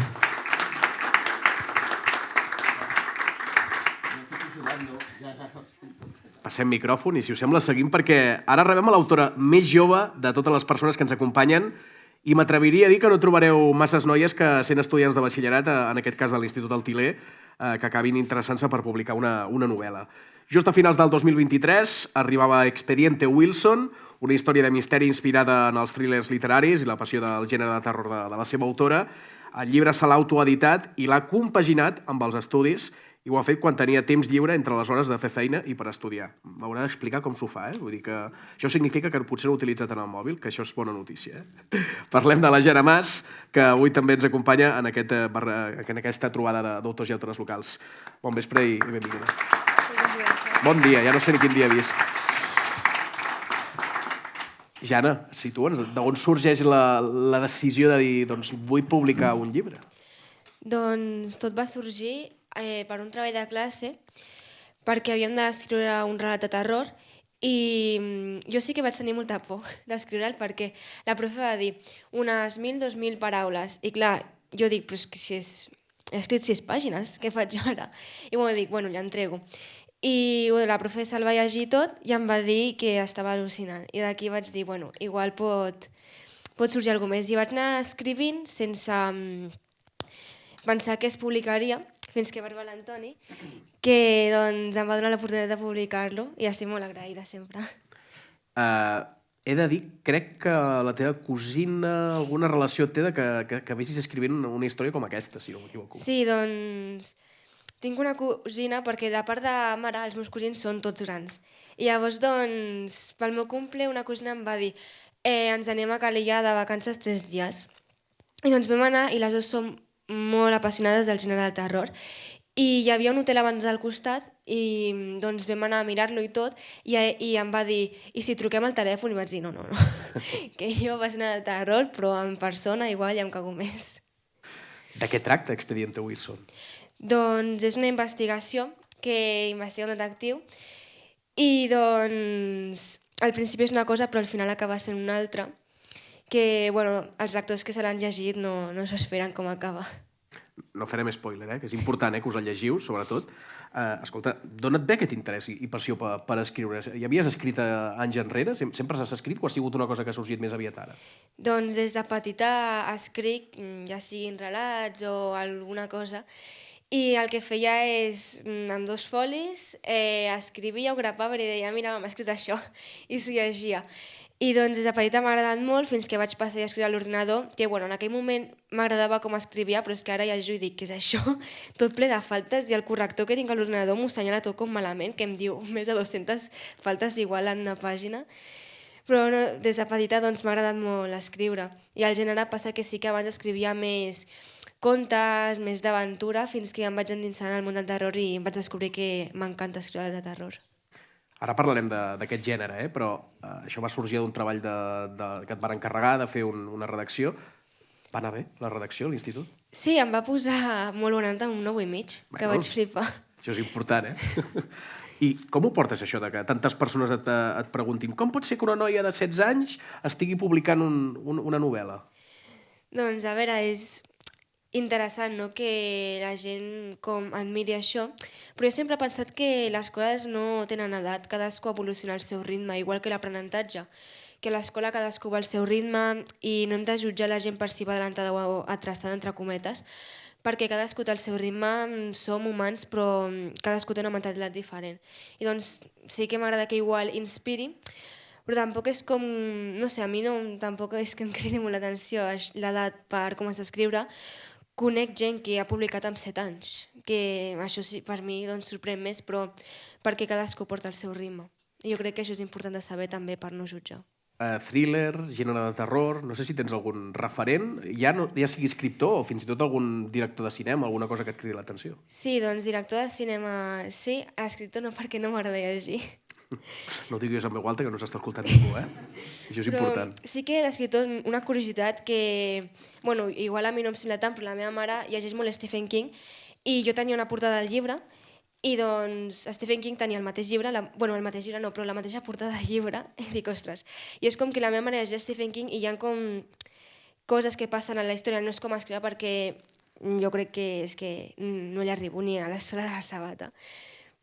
Passem micròfon i, si us sembla, seguim, perquè ara rebem a l'autora més jove de totes les persones que ens acompanyen, i m'atreviria a dir que no trobareu masses noies que, sent estudiants de batxillerat, en aquest cas de l'Institut Altiler, que acabin interessant-se per publicar una novel·la. Just a finals del 2023 arribava Expediente Wilson, una història de misteri inspirada en els thrillers literaris i la passió del gènere de terror de la seva autora. El llibre se l'ha autoeditat i l'ha compaginat amb els estudis, i ho ha fet quan tenia temps lliure entre les hores de fer feina i per estudiar. M'haurà d'explicar com s'ho fa, Vull dir que això significa que potser l'ha utilitzat en el mòbil, que això és bona notícia, Parlem de la Jana Mas, que avui també ens acompanya en aquesta trobada d'autors i autores locals. Bon vespre i benvinguda. Bon dia, ja no sé ni quin dia visc. Jana, situa'ns, d'on sorgeix la decisió de dir, doncs, vull publicar un llibre? Doncs tot va sorgir per un treball de classe, perquè havíem d'escriure un relat de terror i jo sí que vaig tenir molta por d'escriure'l, perquè la profe va dir unes 1.000-2.000 paraules i clar, jo dic, però és que si he escrit 6 pàgines, què faig ara? I bueno, dic, bueno, ja entrego. I la profe se'l va llegir tot i em va dir que estava al·lucinant. I d'aquí vaig dir, bueno, igual pot sorgir alguna més. I vaig anar escrivint sense pensar que es publicaria, fins que va arribar l'Antoni, que doncs, em va donar l'oportunitat de publicar-lo i estic molt agraïda sempre. He de dir, crec que la teva cosina, alguna relació té de que vegis escrivint una història com aquesta, si no m'equivoco. Sí, doncs tinc una cosina perquè de part de mare els meus cosins són tots grans. I llavors, doncs, pel meu cumple una cosina em va dir ens anem a Calella de vacances 3 dies. I doncs vam anar i les dues som molt apassionades del gènere del terror. I hi havia un hotel abans al costat i doncs vam anar a mirar-lo i tot i em va dir, i si truquem al telèfon? I vaig dir, no, que jo vaig anar al terror però en persona igual ja em cago més. De què tracta Expediente Wilson? Doncs és una investigació que investiga un detectiu i doncs al principi és una cosa però al final acaba sent una altra que bueno, els lectors que se l'han llegit no s'esperen com acaba. No farem spoiler, que és important que us el llegiu, sobretot. Escolta, d'on et ve aquest interès i passió per escriure? Hi havies escrit anys enrere? Sempre has escrit o ha sigut una cosa que ha sorgit més aviat ara? Doncs des de petita escric, ja siguin relats o alguna cosa, i el que feia és, amb 2 folis, escrivia, ho grapava i deia, mira, m'ha escrit això, i s'ho llegia. I doncs des de petita m'ha agradat molt fins que vaig passar a escriure a l'ordinador, que bueno, en aquell moment m'agradava com escrivia, però és que ara ja jo dic, què és això? Tot ple de faltes i el corrector que tinc a l'ordinador m'ho assenyala tot com malament, que em diu més de 200 faltes igual en una pàgina. Però no, des de petita doncs, m'ha agradat molt escriure. I el gènere passa que sí que abans escrivia més contes, més d'aventura, fins que em vaig endinsar en el món del terror i em vaig descobrir que m'encanta escriure de terror. Ara parlarem d'aquest gènere, però això va sorgir d'un treball que et van encarregar de fer una redacció. Va anar bé, la redacció, a l'institut? Sí, em va posar molt bona nota, un 9,5, que vaig flipar. Això és important, I com ho portes, això, de que tantes persones et preguntin com pot ser que una noia de 16 anys estigui publicant una novel·la? Doncs, a veure, és interessant, no?, que la gent com admiri això, però jo sempre he pensat que les coses no tenen edat, cadascú evoluciona al seu ritme, igual que l'aprenentatge, que a l'escola cadascú va al seu ritme i no hem de jutjar la gent per si va adelantada o atrasada, entre cometes, perquè cadascú té el seu ritme, som humans, però cadascú té una mentalitat diferent. I doncs sí que m'agrada que igual inspiri, però tampoc és com, no sé, a mi no, tampoc és que em cridi molt l'atenció l'edat per començar a escriure. Conec gent que ha publicat amb 7 anys, que això sí, per mi doncs, sorprèn més, però perquè cadascú porta el seu ritme. I jo crec que això és important de saber també per no jutjar. Thriller, gènere de terror, no sé si tens algun referent, ja sigui escriptor o fins i tot algun director de cinema, alguna cosa que et cridi l'atenció. Sí, doncs director de cinema sí, escriptor no, perquè no m'agrada llegir. No ho diguis en veu alta, que no s'està escoltant ningú, Això és important. Però sí que d'escriptor una curiositat que, bueno, igual a mi no em sembla tant, però la meva mare llegeix molt Stephen King i jo tenia una portada del llibre i doncs Stephen King tenia el mateix llibre, el mateix llibre no, però la mateixa portada del llibre, i dic, ostres, i és com que la meva mare llegeix Stephen King i hi ha com coses que passen en la història, no és com escriure perquè jo crec que és que no li arribo ni a la sola de la sabata,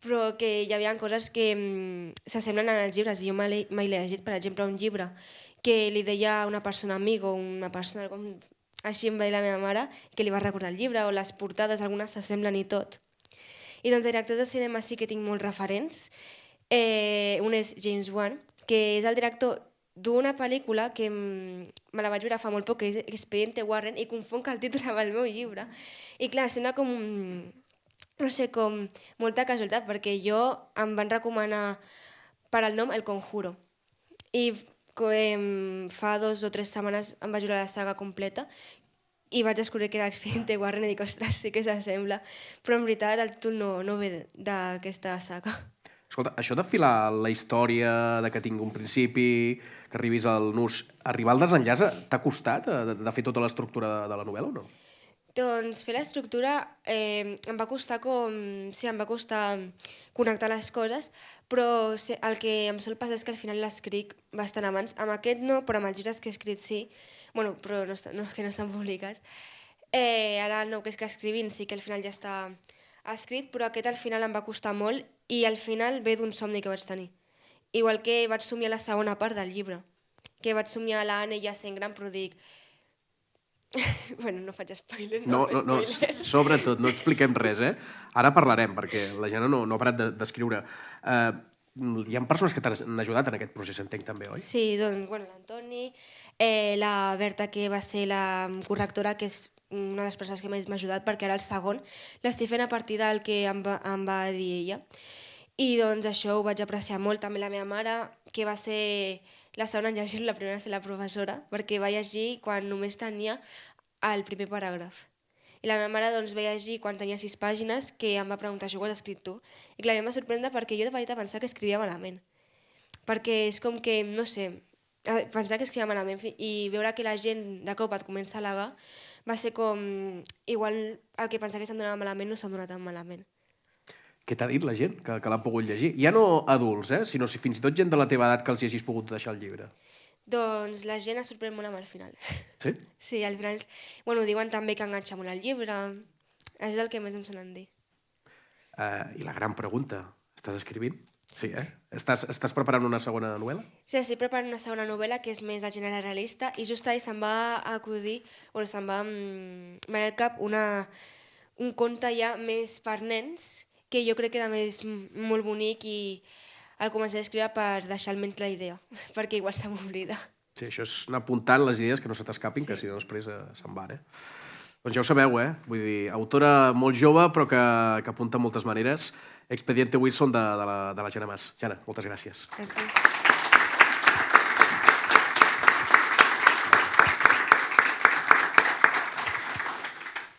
però que hi havia coses que s'assemblen en els llibres i jo mai l'he llegit, per exemple, un llibre que li deia una persona amic o una persona com així em va dir la meva mare, que li va recordar el llibre o les portades, algunes s'assemblen i tot. I doncs directors de cinema sí que tinc molts referents. Un és James Wan, que és el director d'una pel·lícula que me la vaig veure fa molt poc, que és Expediente Warren, i confonc el títol amb el meu llibre. I clar, sembla com, no sé, com molta casualitat, perquè jo em van recomanar per al nom El Conjuro. I fa 2 o 3 setmanes em vaig veure la saga completa i vaig descobrir que era Expediente Warren i dic, ostres, sí que s'assembla. Però en veritat el títol no ve d'aquesta saga. Escolta, això de filar la història, de que tingui un principi, que arribis al nus, arribar al desenllaç t'ha costat de fer tota l'estructura de la novel·la o no? Doncs fer l'estructura em va costar connectar les coses, però el que em sol passar és que al final l'escric bastant abans. Amb aquest no, però amb els llibres que he escrit sí. Bueno, però que no estan publicats. Ara el nou que és que escrivint sí que al final ja està escrit, però aquest al final em va costar molt i al final ve d'un somni que vaig tenir. Igual que vaig somiar la segona part del llibre, que vaig somiar l'Anna ja sent gran, però dic... Bueno, no faig spoiler, No, spoiler. sobretot, no expliquem res, eh? Ara parlarem, perquè la Jana no ha parat d'escriure. Hi ha persones que t'han ajudat en aquest procés, entenc, també, oi? Sí, doncs, bueno, l'Antoni, la Berta, que va ser la correctora, que és una de les persones que més m'ha ajudat, perquè ara el segon l'estic fent a partir del que em va dir ella. I doncs això ho vaig apreciar molt. També la meva mare, que va ser la segona en llegir, la primera va ser la professora, perquè va llegir quan només tenia el primer paràgraf. I la meva mare doncs, va llegir quan tenia 6 pàgines, que em va preguntar, això ho has escrit tu? I clar, a mi em va sorprendre perquè jo de petita pensava que escrivia malament. Perquè és com que, no sé, pensar que escrivia malament i veure que la gent de cop et comença a al·legar va ser com, igual el que pensava que se'm donava malament no se'm dona tan malament. Què t'ha dit la gent que l'ha pogut llegir? Ja no adults, sinó si fins i tot gent de la teva edat que els hi hagis pogut deixar el llibre. Doncs la gent es sorprèn molt amb el final. Sí? Sí, al final, bueno, diuen també que enganxa molt el llibre, és el que més em sonen dir. I la gran pregunta, estàs escrivint? Sí, Estàs preparant una segona novel·la? Sí, estic preparant una segona novel·la que és més de gènere realista i just ahir se'm va acudir, o se'm va venir al cap un conte ja més per nens, que jo crec que també és molt bonic i el començaré a escriure per deixar almenys la idea, perquè igual se m'oblida. Sí, això és anar apuntant les idees que no se t'escapin, sí. Que si no després se'n van, Doncs ja ho sabeu, Vull dir, autora molt jove, però que apunta moltes maneres. Expediente Wilson de la Jana Mas. Jana, moltes gràcies. Gràcies.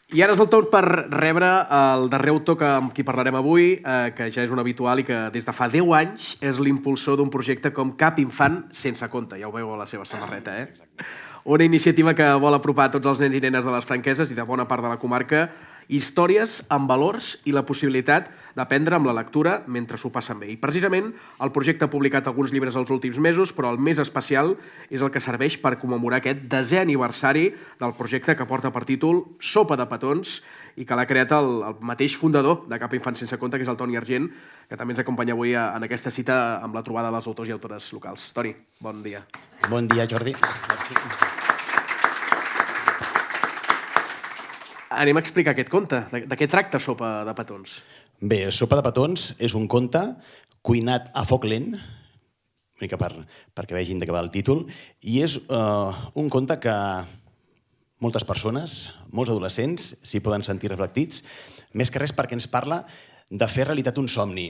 I ara és el torn per rebre el darrer autor amb qui parlarem avui, que ja és un habitual i que des de fa 10 anys és l'impulsor d'un projecte com Cap infant sense compte. Ja ho veieu a la seva samarreta, Una iniciativa que vol apropar a tots els nens i nenes de les Franqueses i de bona part de la comarca històries amb valors i la possibilitat d'aprendre amb la lectura mentre s'ho passen bé. I precisament el projecte ha publicat alguns llibres els últims mesos, però el més especial és el que serveix per commemorar aquest 10è aniversari del projecte que porta per títol Sopa de petons i que l'ha creat el mateix fundador de Cap infant sense compte, que és el Toni Argent, que també ens acompanya avui en aquesta cita amb la trobada dels autors i autores locals. Toni, bon dia. Bon dia, Jordi. Merci. Anem a explicar aquest conte. De què tracta Sopa de petons? Bé, Sopa de petons és un conte cuinat a foc lent, una mica perquè vegin de què va el títol, i és un conte que moltes persones, molts adolescents, s'hi poden sentir reflectits, més que res perquè ens parla de fer realitat un somni.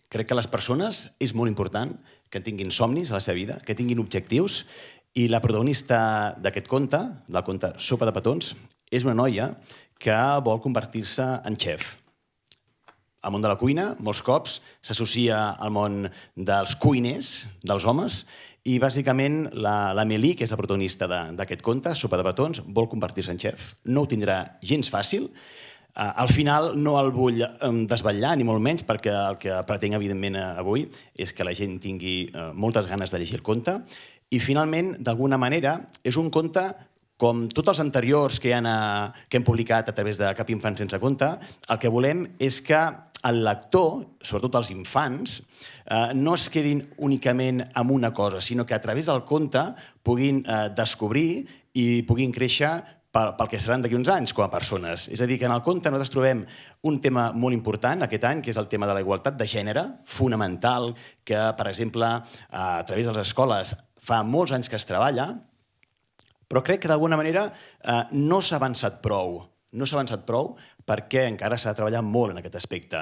Crec que les persones és molt important que tinguin somnis a la seva vida, que tinguin objectius, i la protagonista d'aquest conte, del conte Sopa de petons, és una noia que vol convertir-se en xef. El món de la cuina, molts cops, s'associa al món dels cuiners, dels homes, i bàsicament l'Amélie, que és la protagonista d'aquest conte, Sopa de petons, vol convertir-se en xef. No ho tindrà gens fàcil. Al final no el vull desvetllar, ni molt menys, perquè el que pretenc, evidentment, avui és que la gent tingui moltes ganes de llegir el conte. I, finalment, d'alguna manera, és un conte com tots els anteriors que hem publicat a través de Cap infant sense compte. El que volem és que el lector, sobretot els infants, no es quedin únicament amb una cosa, sinó que a través del conte puguin descobrir i puguin créixer pel que seran d'aquí uns anys com a persones. És a dir, que en el conte nosaltres trobem un tema molt important aquest any, que és el tema de la igualtat de gènere, fonamental, que, per exemple, a través de les escoles fa molts anys que es treballa, però crec que d'alguna manera no s'ha avançat prou. No s'ha avançat prou perquè encara s'ha de treballar molt en aquest aspecte.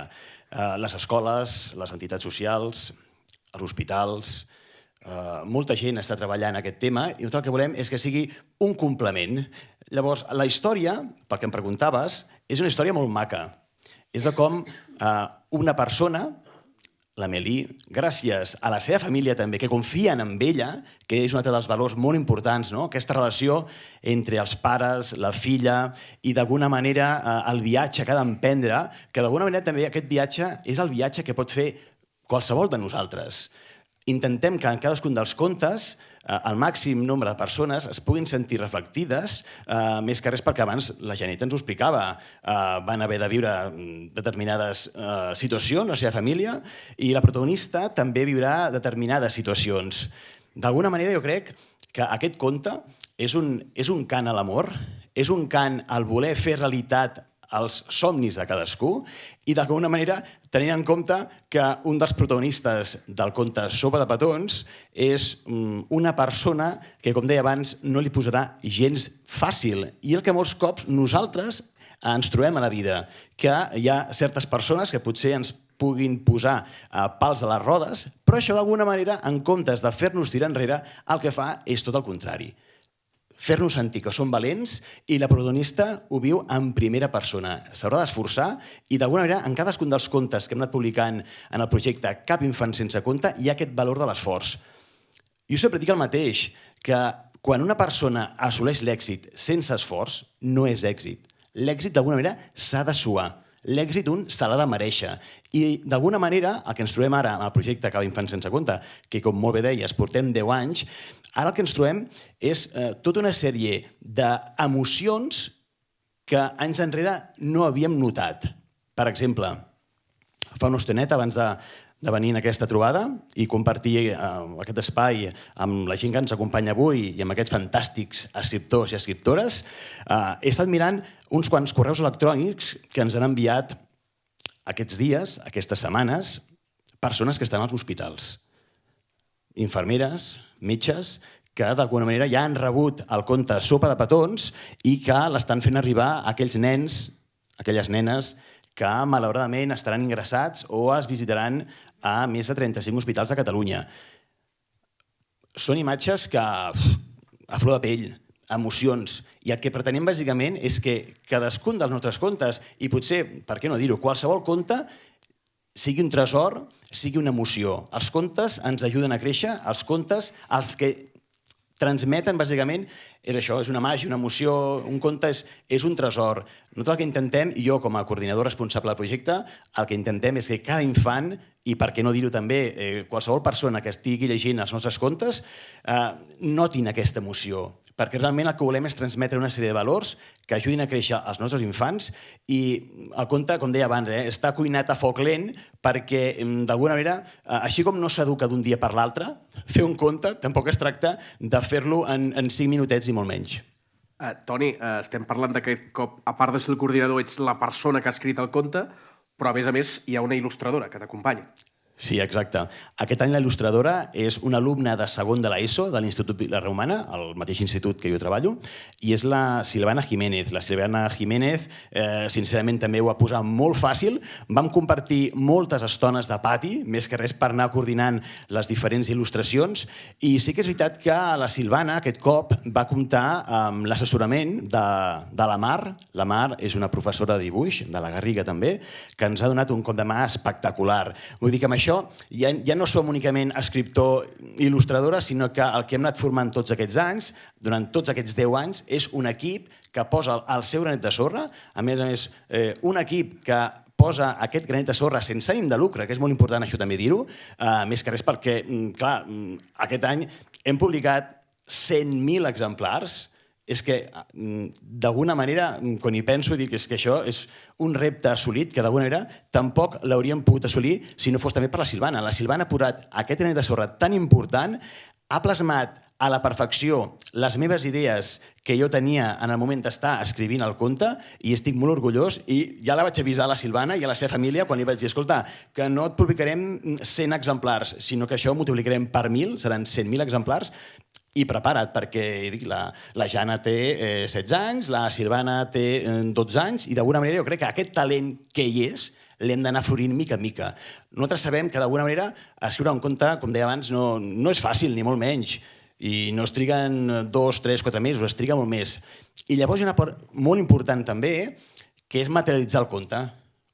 Les escoles, les entitats socials, els hospitals, molta gent està treballant en aquest tema i nosaltres el que volem és que sigui un complement. Llavors, la història, pel que em preguntaves, és una història molt maca. És de com una persona, l'Amélie, gràcies a la seva família també, que confien en ella, que és un altre dels valors molt importants, aquesta relació entre els pares, la filla, i d'alguna manera el viatge que ha d'emprendre, que d'alguna manera també aquest viatge és el viatge que pot fer qualsevol de nosaltres. intentem que en cadascun dels contes el màxim nombre de persones es puguin sentir reflectides, més que res perquè abans la Janeta ens ho explicava. Van haver de viure determinades situacions, la seva família, i la protagonista també viurà determinades situacions. D'alguna manera jo crec que aquest conte és un cant a l'amor, és un cant al voler fer realitat els somnis de cadascú i d'alguna manera tenint en compte que un dels protagonistes del conte Sopa de petons és una persona que, com deia abans, no li posarà gens fàcil i el que molts cops nosaltres ens trobem a la vida, que hi ha certes persones que potser ens puguin posar pals a les rodes, però això d'alguna manera, en comptes de fer-nos tirar enrere, el que fa és tot el contrari. Fer-nos sentir que som valents i la protagonista ho viu en primera persona. S'haurà d'esforçar i d'alguna manera en cadascun dels contes que hem anat publicant en el projecte Cap infant sense conte hi ha aquest valor de l'esforç. Jo sempre dic el mateix, que quan una persona assoleix l'èxit sense esforç no és èxit. L'èxit d'alguna manera s'ha de suar. L'èxit un se l'ha de mereixer. I d'alguna manera el que ens trobem ara en el projecte Cap infant sense conte, que com molt bé deies portem 10 anys, ara el que ens trobem és tota una sèrie d'emocions que anys enrere no havíem notat. Per exemple, fa una estoneta abans de venir en aquesta trobada i compartir aquest espai amb la gent que ens acompanya avui i amb aquests fantàstics escriptors i escriptores, he estat mirant uns quants correus electrònics que ens han enviat aquests dies, aquestes setmanes, persones que estan als hospitals. Infermeres, metges, que d'alguna manera ja han rebut el conte Sopa de petons i que l'estan fent arribar a aquells nens, aquelles nenes que malauradament estaran ingressats o es visitaran a més de 35 hospitals de Catalunya. Són imatges que, a flor de pell, emocions, i el que pretenem bàsicament és que cadascun dels nostres contes, i potser, per què no dir-ho, qualsevol conte, sigui un tresor, sigui una emoció. Els contes ens ajuden a créixer, els contes, els que transmeten, bàsicament, és això, és una màgia, una emoció, un conte és un tresor. Nosaltres el que intentem, i jo com a coordinador responsable del projecte, el que intentem és que cada infant, i per què no dir-ho també, qualsevol persona que estigui llegint els nostres contes, notin aquesta emoció, perquè realment el que volem és transmetre una sèrie de valors que ajudin a créixer els nostres infants i el conte, com deia abans, està cuinat a foc lent perquè, d'alguna manera, així com no s'educa d'un dia per l'altre, fer un conte tampoc es tracta de fer-lo en 5 minutets i molt menys. Toni, estem parlant d'aquest cop, a part de ser el coordinador, ets la persona que ha escrit el conte, però a més hi ha una il·lustradora que t'acompanya. Sí, exacte. Aquest any la il·lustradora és una alumna de segon de l'ESO de l'Institut Vila Romana, el mateix institut que jo treballo, i és la Silvana Jiménez. La Silvana Jiménez, sincerament, també ho ha posat molt fàcil. Vam compartir moltes estones de pati, més que res per anar coordinant les diferents il·lustracions, i sí que és veritat que la Silvana aquest cop va comptar amb l'assessorament de la Mar. La Mar és una professora de dibuix, de la Garriga també, que ens ha donat un cop de mà espectacular. Vull dir que amb això ja no som únicament escriptor i il·lustradora, sinó que el que hem anat formant tots aquests anys, durant tots aquests 10 anys, és un equip que posa el seu granet de sorra, a més, un equip que posa aquest granet de sorra sense ànim de lucre, que és molt important això també dir-ho, més que res perquè, clar, aquest any hem publicat 100.000 exemplars. És que, d'alguna manera, quan hi penso, dic que això és un repte assolit que, d'alguna manera, tampoc l'hauríem pogut assolir si no fos també per la Silvana. La Silvana ha posat aquest granet de sorra tan important, ha plasmat a la perfecció les meves idees que jo tenia en el moment d'estar escrivint el conte i estic molt orgullós i ja la vaig avisar a la Silvana i a la seva família quan li vaig dir, escolta, que no et publicarem 100 exemplars, sinó que això ho multiplicarem per 1.000, seran 100.000 exemplars, i prepara't, perquè la Jana té 16 anys, la Silvana té 12 anys, i d'alguna manera jo crec que aquest talent que hi és l'hem d'anar florint mica en mica. Nosaltres sabem que d'alguna manera escriure un conte, com deia abans, no és fàcil, ni molt menys, i no es triguen 2, 3, 4 mesos, es triga molt més. I llavors hi ha una part molt important també, que és materialitzar el conte,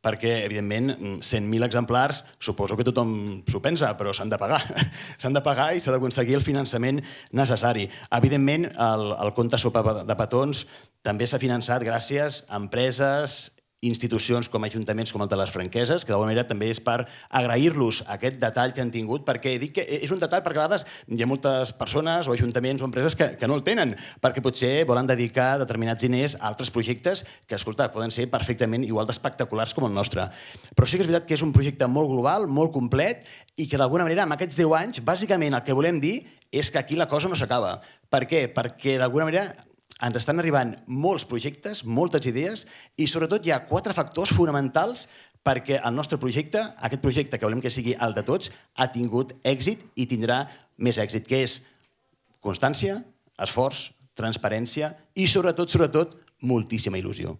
perquè, evidentment, 100.000 exemplars, suposo que tothom s'ho pensa, però s'han de pagar. S'han de pagar i s'ha d'aconseguir el finançament necessari. Evidentment, el conte Sopa de petons també s'ha finançat gràcies a empreses institucions com ajuntaments com el de les Franqueses, que d'alguna manera també és per agrair-los aquest detall que han tingut, perquè dic que és un detall perquè a vegades hi ha moltes persones o ajuntaments o empreses que no el tenen, perquè potser volen dedicar determinats diners a altres projectes que, escolta, poden ser perfectament igual d'espectaculars com el nostre. Però sí que és veritat que és un projecte molt global, molt complet, i que d'alguna manera, amb aquests 10 anys, bàsicament el que volem dir és que aquí la cosa no s'acaba. Per què? Perquè d'alguna manera ens estan arribant molts projectes, moltes idees, i sobretot hi ha 4 factors fonamentals perquè el nostre projecte, aquest projecte que volem que sigui el de tots, ha tingut èxit i tindrà més èxit, que és constància, esforç, transparència i sobretot, moltíssima il·lusió.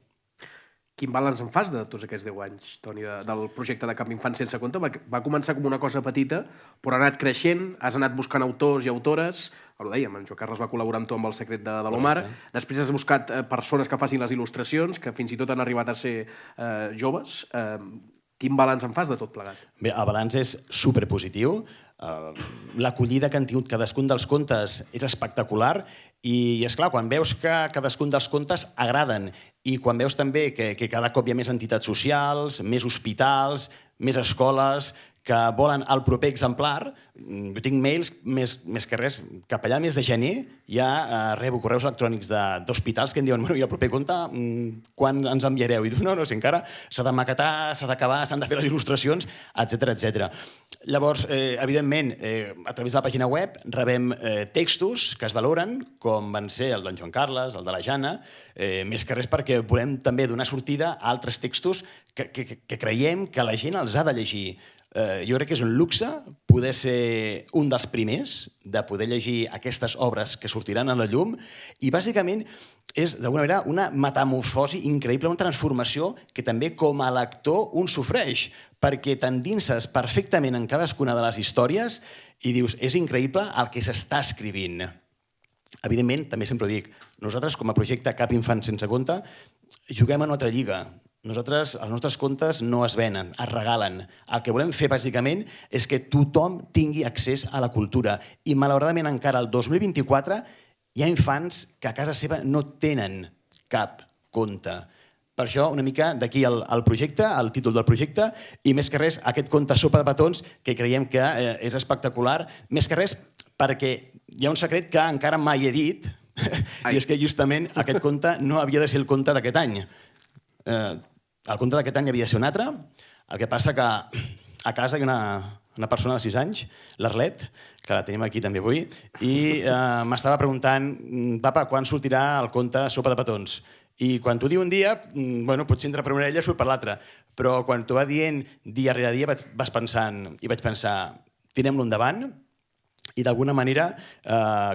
Quin balanç en fas de tots aquests 10 anys, Toni, del projecte de Cap Infant Sense Compte? Va començar com una cosa petita, però ha anat creixent, has anat buscant autors i autores, ho dèiem, en Joan Carles va col·laborar amb tu amb El secret de l'Omar, després has buscat persones que facin les il·lustracions, que fins i tot han arribat a ser joves. Quin balanç en fas de tot plegat? Bé, el balanç és superpositiu. L'acollida que han tingut cadascun dels contes és espectacular i, esclar, quan veus que cadascun dels contes agraden i quan veus també que cada cop hi ha més entitats socials, més hospitals, més escoles que volen el proper exemplar, jo tinc mails més que res, cap allà al mes de gener ja rebo correus electrònics d'hospitals que em diuen i el proper conte quan ens enviareu? I tu no sé, encara s'ha de maquetar, s'ha d'acabar, s'han de fer les il·lustracions, etc. Llavors, evidentment, a través de la pàgina web rebem textos que es valoren, com van ser el d'en Joan Carles, el de la Jana, més que res perquè volem també donar sortida a altres textos que creiem que la gent els ha de llegir. Jo crec que és un luxe poder ser un dels primers de poder llegir aquestes obres que sortiran a la llum i bàsicament és d'alguna manera una metamorfosi increïble, una transformació que també com a lector un sofreix perquè t'endinses perfectament en cadascuna de les històries i dius, és increïble el que s'està escrivint. Evidentment, també sempre ho dic, nosaltres com a projecte Cap Infant Sense Compte juguem en una altra lliga. Nosaltres, els nostres contes no es venen, es regalen. El que volem fer, bàsicament, és que tothom tingui accés a la cultura. I, malauradament, encara el 2024 hi ha infants que a casa seva no tenen cap conte. Per això, una mica d'aquí el projecte, el títol del projecte, i més que res, aquest conte Sopa de petons, que creiem que és espectacular, més que res perquè hi ha un secret que encara mai he dit, i és que justament aquest conte no havia de ser el conte d'aquest any. El conte d'aquest any havia de ser un altre, el que passa que a casa hi ha una persona de 6 anys, l'Arlet, que la tenim aquí també avui, i m'estava preguntant, papa, quan sortirà el conte Sopa de petons? I quan t'ho diu un dia, potser entra per una orella i surt per l'altra, però quan t'ho va dient dia rere dia vaig pensar, tirem-lo endavant, i d'alguna manera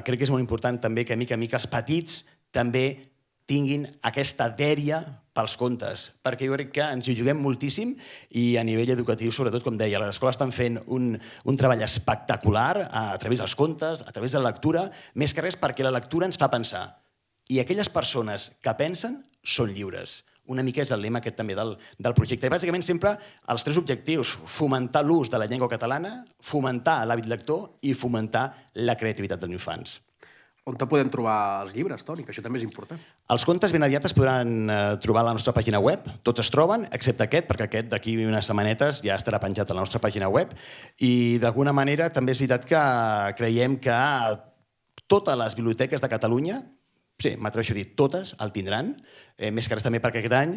crec que és molt important també que mica en mica els petits també tinguin aquesta dèria pels contes, perquè jo crec que ens hi juguem moltíssim i a nivell educatiu, sobretot, com deia, les escoles estan fent un treball espectacular a través dels contes, a través de la lectura, més que res perquè la lectura ens fa pensar. I aquelles persones que pensen són lliures. Una mica és el lema aquest també del projecte. I bàsicament sempre els 3 objectius, fomentar l'ús de la llengua catalana, fomentar l'hàbit lector i fomentar la creativitat dels infants. On te podem trobar els llibres, Toni? Que això també és important. Els contes ben aviat es podran trobar a la nostra pàgina web. Tots es troben, excepte aquest, perquè aquest d'aquí unes setmanetes ja estarà penjat a la nostra pàgina web. I d'alguna manera també és veritat que creiem que totes les biblioteques de Catalunya, sí, m'atreveixo a dir, totes el tindran, més que res també perquè aquest any,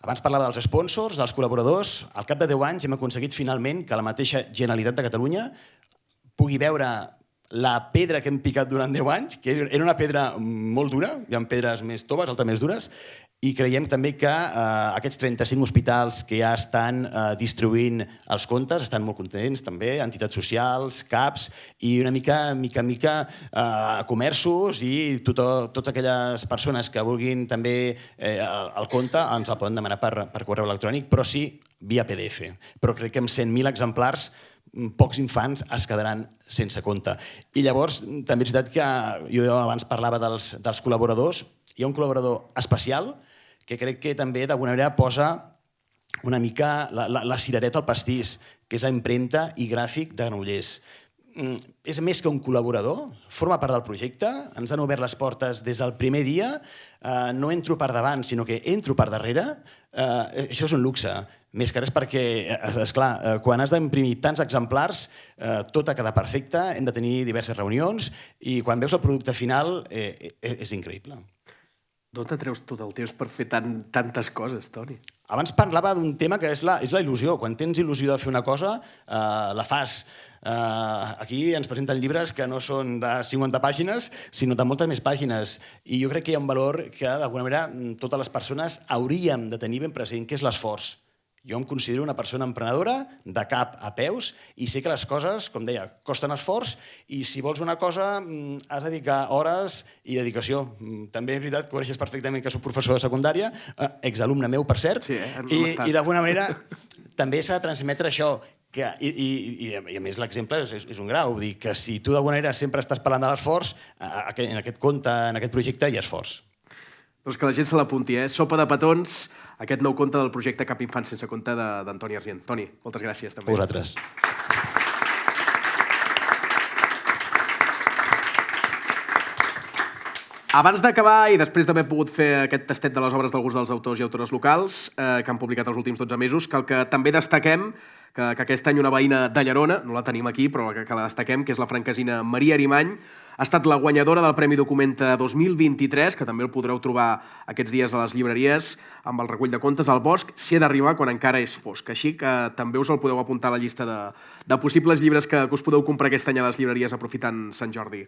abans parlava dels sponsors, dels col·laboradors, al cap de 10 anys hem aconseguit finalment que la mateixa Generalitat de Catalunya pugui veure la pedra que hem picat durant 10 anys, que era una pedra molt dura, hi ha pedres més toves, altres més dures, i creiem també que aquests 35 hospitals que ja estan distribuint els contes estan molt contents també, entitats socials, CAPs, i una mica comerços i totes aquelles persones que vulguin també el conte ens el poden demanar per correu electrònic, però sí via PDF. Però crec que amb 100.000 exemplars pocs infants es quedaran sense compte. I llavors, també és veritat que jo abans parlava dels col·laboradors. Hi ha un col·laborador especial que crec que també d'alguna manera posa una mica la cirereta al pastís, que és la impremta i gràfic de Granollers. és més que un col·laborador, forma part del projecte, ens han obert les portes des del primer dia, no entro per davant, sinó que entro per darrere. Això és un luxe. Més que res perquè, esclar, quan has d'imprimir tants exemplars, tot ha quedat perfecte, hem de tenir diverses reunions i quan veus el producte final és increïble. D'on te treus tot el temps per fer tantes coses, Toni? Abans parlava d'un tema que és la il·lusió. Quan tens il·lusió de fer una cosa, la fas. Aquí ens presenten llibres que no són de 50 pàgines, sinó de moltes més pàgines. I jo crec que hi ha un valor que, d'alguna manera, totes les persones hauríem de tenir ben present, que és l'esforç. Jo em considero una persona emprenedora de cap a peus i sé que les coses, com deia, costen esforç i si vols una cosa has de dedicar hores i dedicació. També és veritat que coneixes perfectament que soc professor de secundària, exalumne meu, per cert, i d'alguna manera també s'ha de transmetre això. I a més l'exemple és un grau, vull dir que si tu d'alguna manera sempre estàs parlant de l'esforç, en aquest conte, en aquest projecte hi ha esforç. Doncs que la gent se l'apunti, Sopa de petons, aquest nou conte del projecte Cap Infant sense compte d'Antoni Argent. Toni, moltes gràcies també. A vosaltres. Abans d'acabar i després d'haver pogut fer aquest tastet de les obres d'alguns dels autors i autores locals que han publicat els últims 12 mesos, cal que també destaquem que aquest any una veïna de Llerona, no la tenim aquí, però que la destaquem, que és la franquesina Maria Arimany, ha estat la guanyadora del Premi Documenta 2023, que també el podreu trobar aquests dies a les llibreries, amb el recull de contes al bosc, si he d'arribar quan encara és fosc. Així que també us el podeu apuntar a la llista de possibles llibres que us podeu comprar aquest any a les llibreries aprofitant Sant Jordi.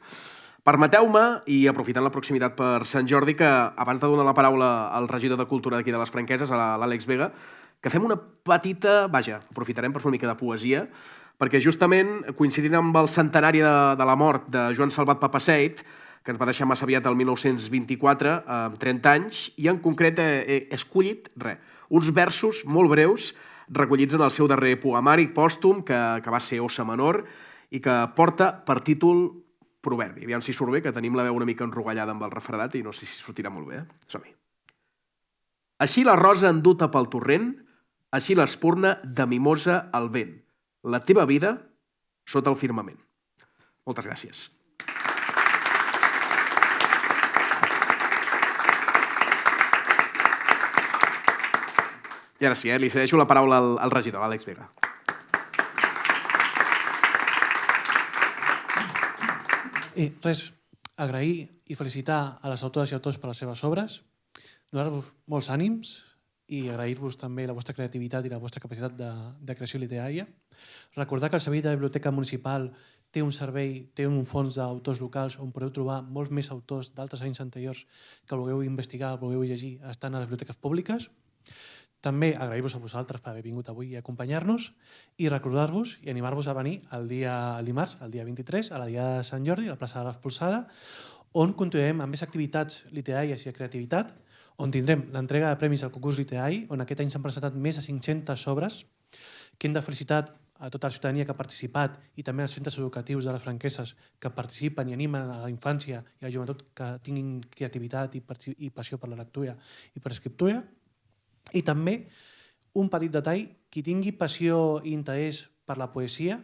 Permeteu-me, i aprofitant la proximitat per Sant Jordi, que abans de donar la paraula al regidor de Cultura d'aquí de les Franqueses, a l'Àlex Vega, que fem una petita... Vaja, aprofitarem per fer una mica de poesia, perquè justament coincidint amb el centenari de la mort de Joan Salvat Papaseit, que ens va deixar massa aviat el 1924, amb 30 anys, i en concret he escollit uns versos molt breus recollits en el seu darrer poemari pòstum, que va ser Ossa Menor, i que porta per títol Proverbi. Aviam si surt bé, que tenim la veu una mica enrogallada amb el refredat i no sé si sortirà molt bé. Som-hi. Així la rosa enduta pel torrent, així l'espurna de mimosa al vent. La teva vida sota el firmament. Moltes gràcies. I ara sí, li cedeixo la paraula al regidor, l'Àlex Vega. Res, agrair i felicitar a les autores i autors per les seves obres, donar-vos molts ànims i agrair-vos també la vostra creativitat i la vostra capacitat de creació literària. Recordar que el Servei de Biblioteca Municipal té un fons d'autors locals on podeu trobar molts més autors d'altres anys anteriors que vulgueu investigar, vulgueu llegir, estan a les biblioteques públiques. També agrair-vos a vosaltres per haver vingut avui i acompanyar-nos i recordar-vos i animar-vos a venir el dimarts, el dia 23, a la Diada de Sant Jordi, a la plaça de l'Espolsada, on continuarem amb més activitats literàries i de creativitat, on tindrem l'entrega de premis al concurs literari, on aquest any s'han presentat més de 500 obres, que hem de felicitar a tota la ciutadania que ha participat i també als centres educatius de les Franqueses que participen i animen a la infància i a la joventut que tinguin creativitat i passió per la lectura i per l'escriptura. I també un petit detall, qui tingui passió i interès per la poesia,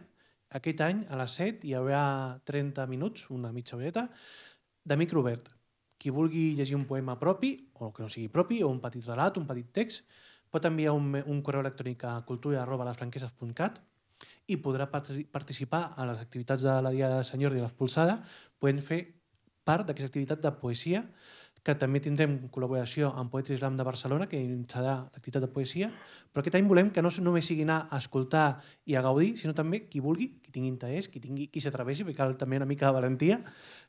aquest any a les 7 hi haurà 30 minuts, una mitja horeta, de micro obert. Qui vulgui llegir un poema propi, o que no sigui propi, o un petit relat, un petit text, pot enviar un correu electrònic a cultura@lesfranqueses.cat i podrà participar a les activitats de la Diada de Sant Jordi i l'Espolsada, podent fer part d'aquesta activitat de poesia, que també tindrem col·laboració amb Poetry Slam de Barcelona, que serà l'activitat de poesia, però aquest any volem que no només sigui anar a escoltar i a gaudir, sinó també qui vulgui, qui tingui interès, qui s'atreveixi, perquè cal també una mica de valentia,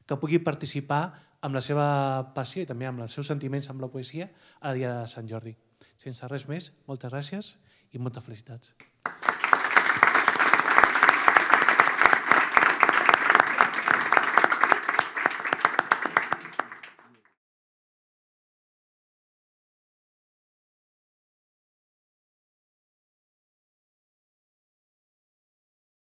que pugui participar amb la seva passió i també amb els seus sentiments amb la poesia a la Diada de Sant Jordi. Sense res més, moltes gràcies i moltes felicitats.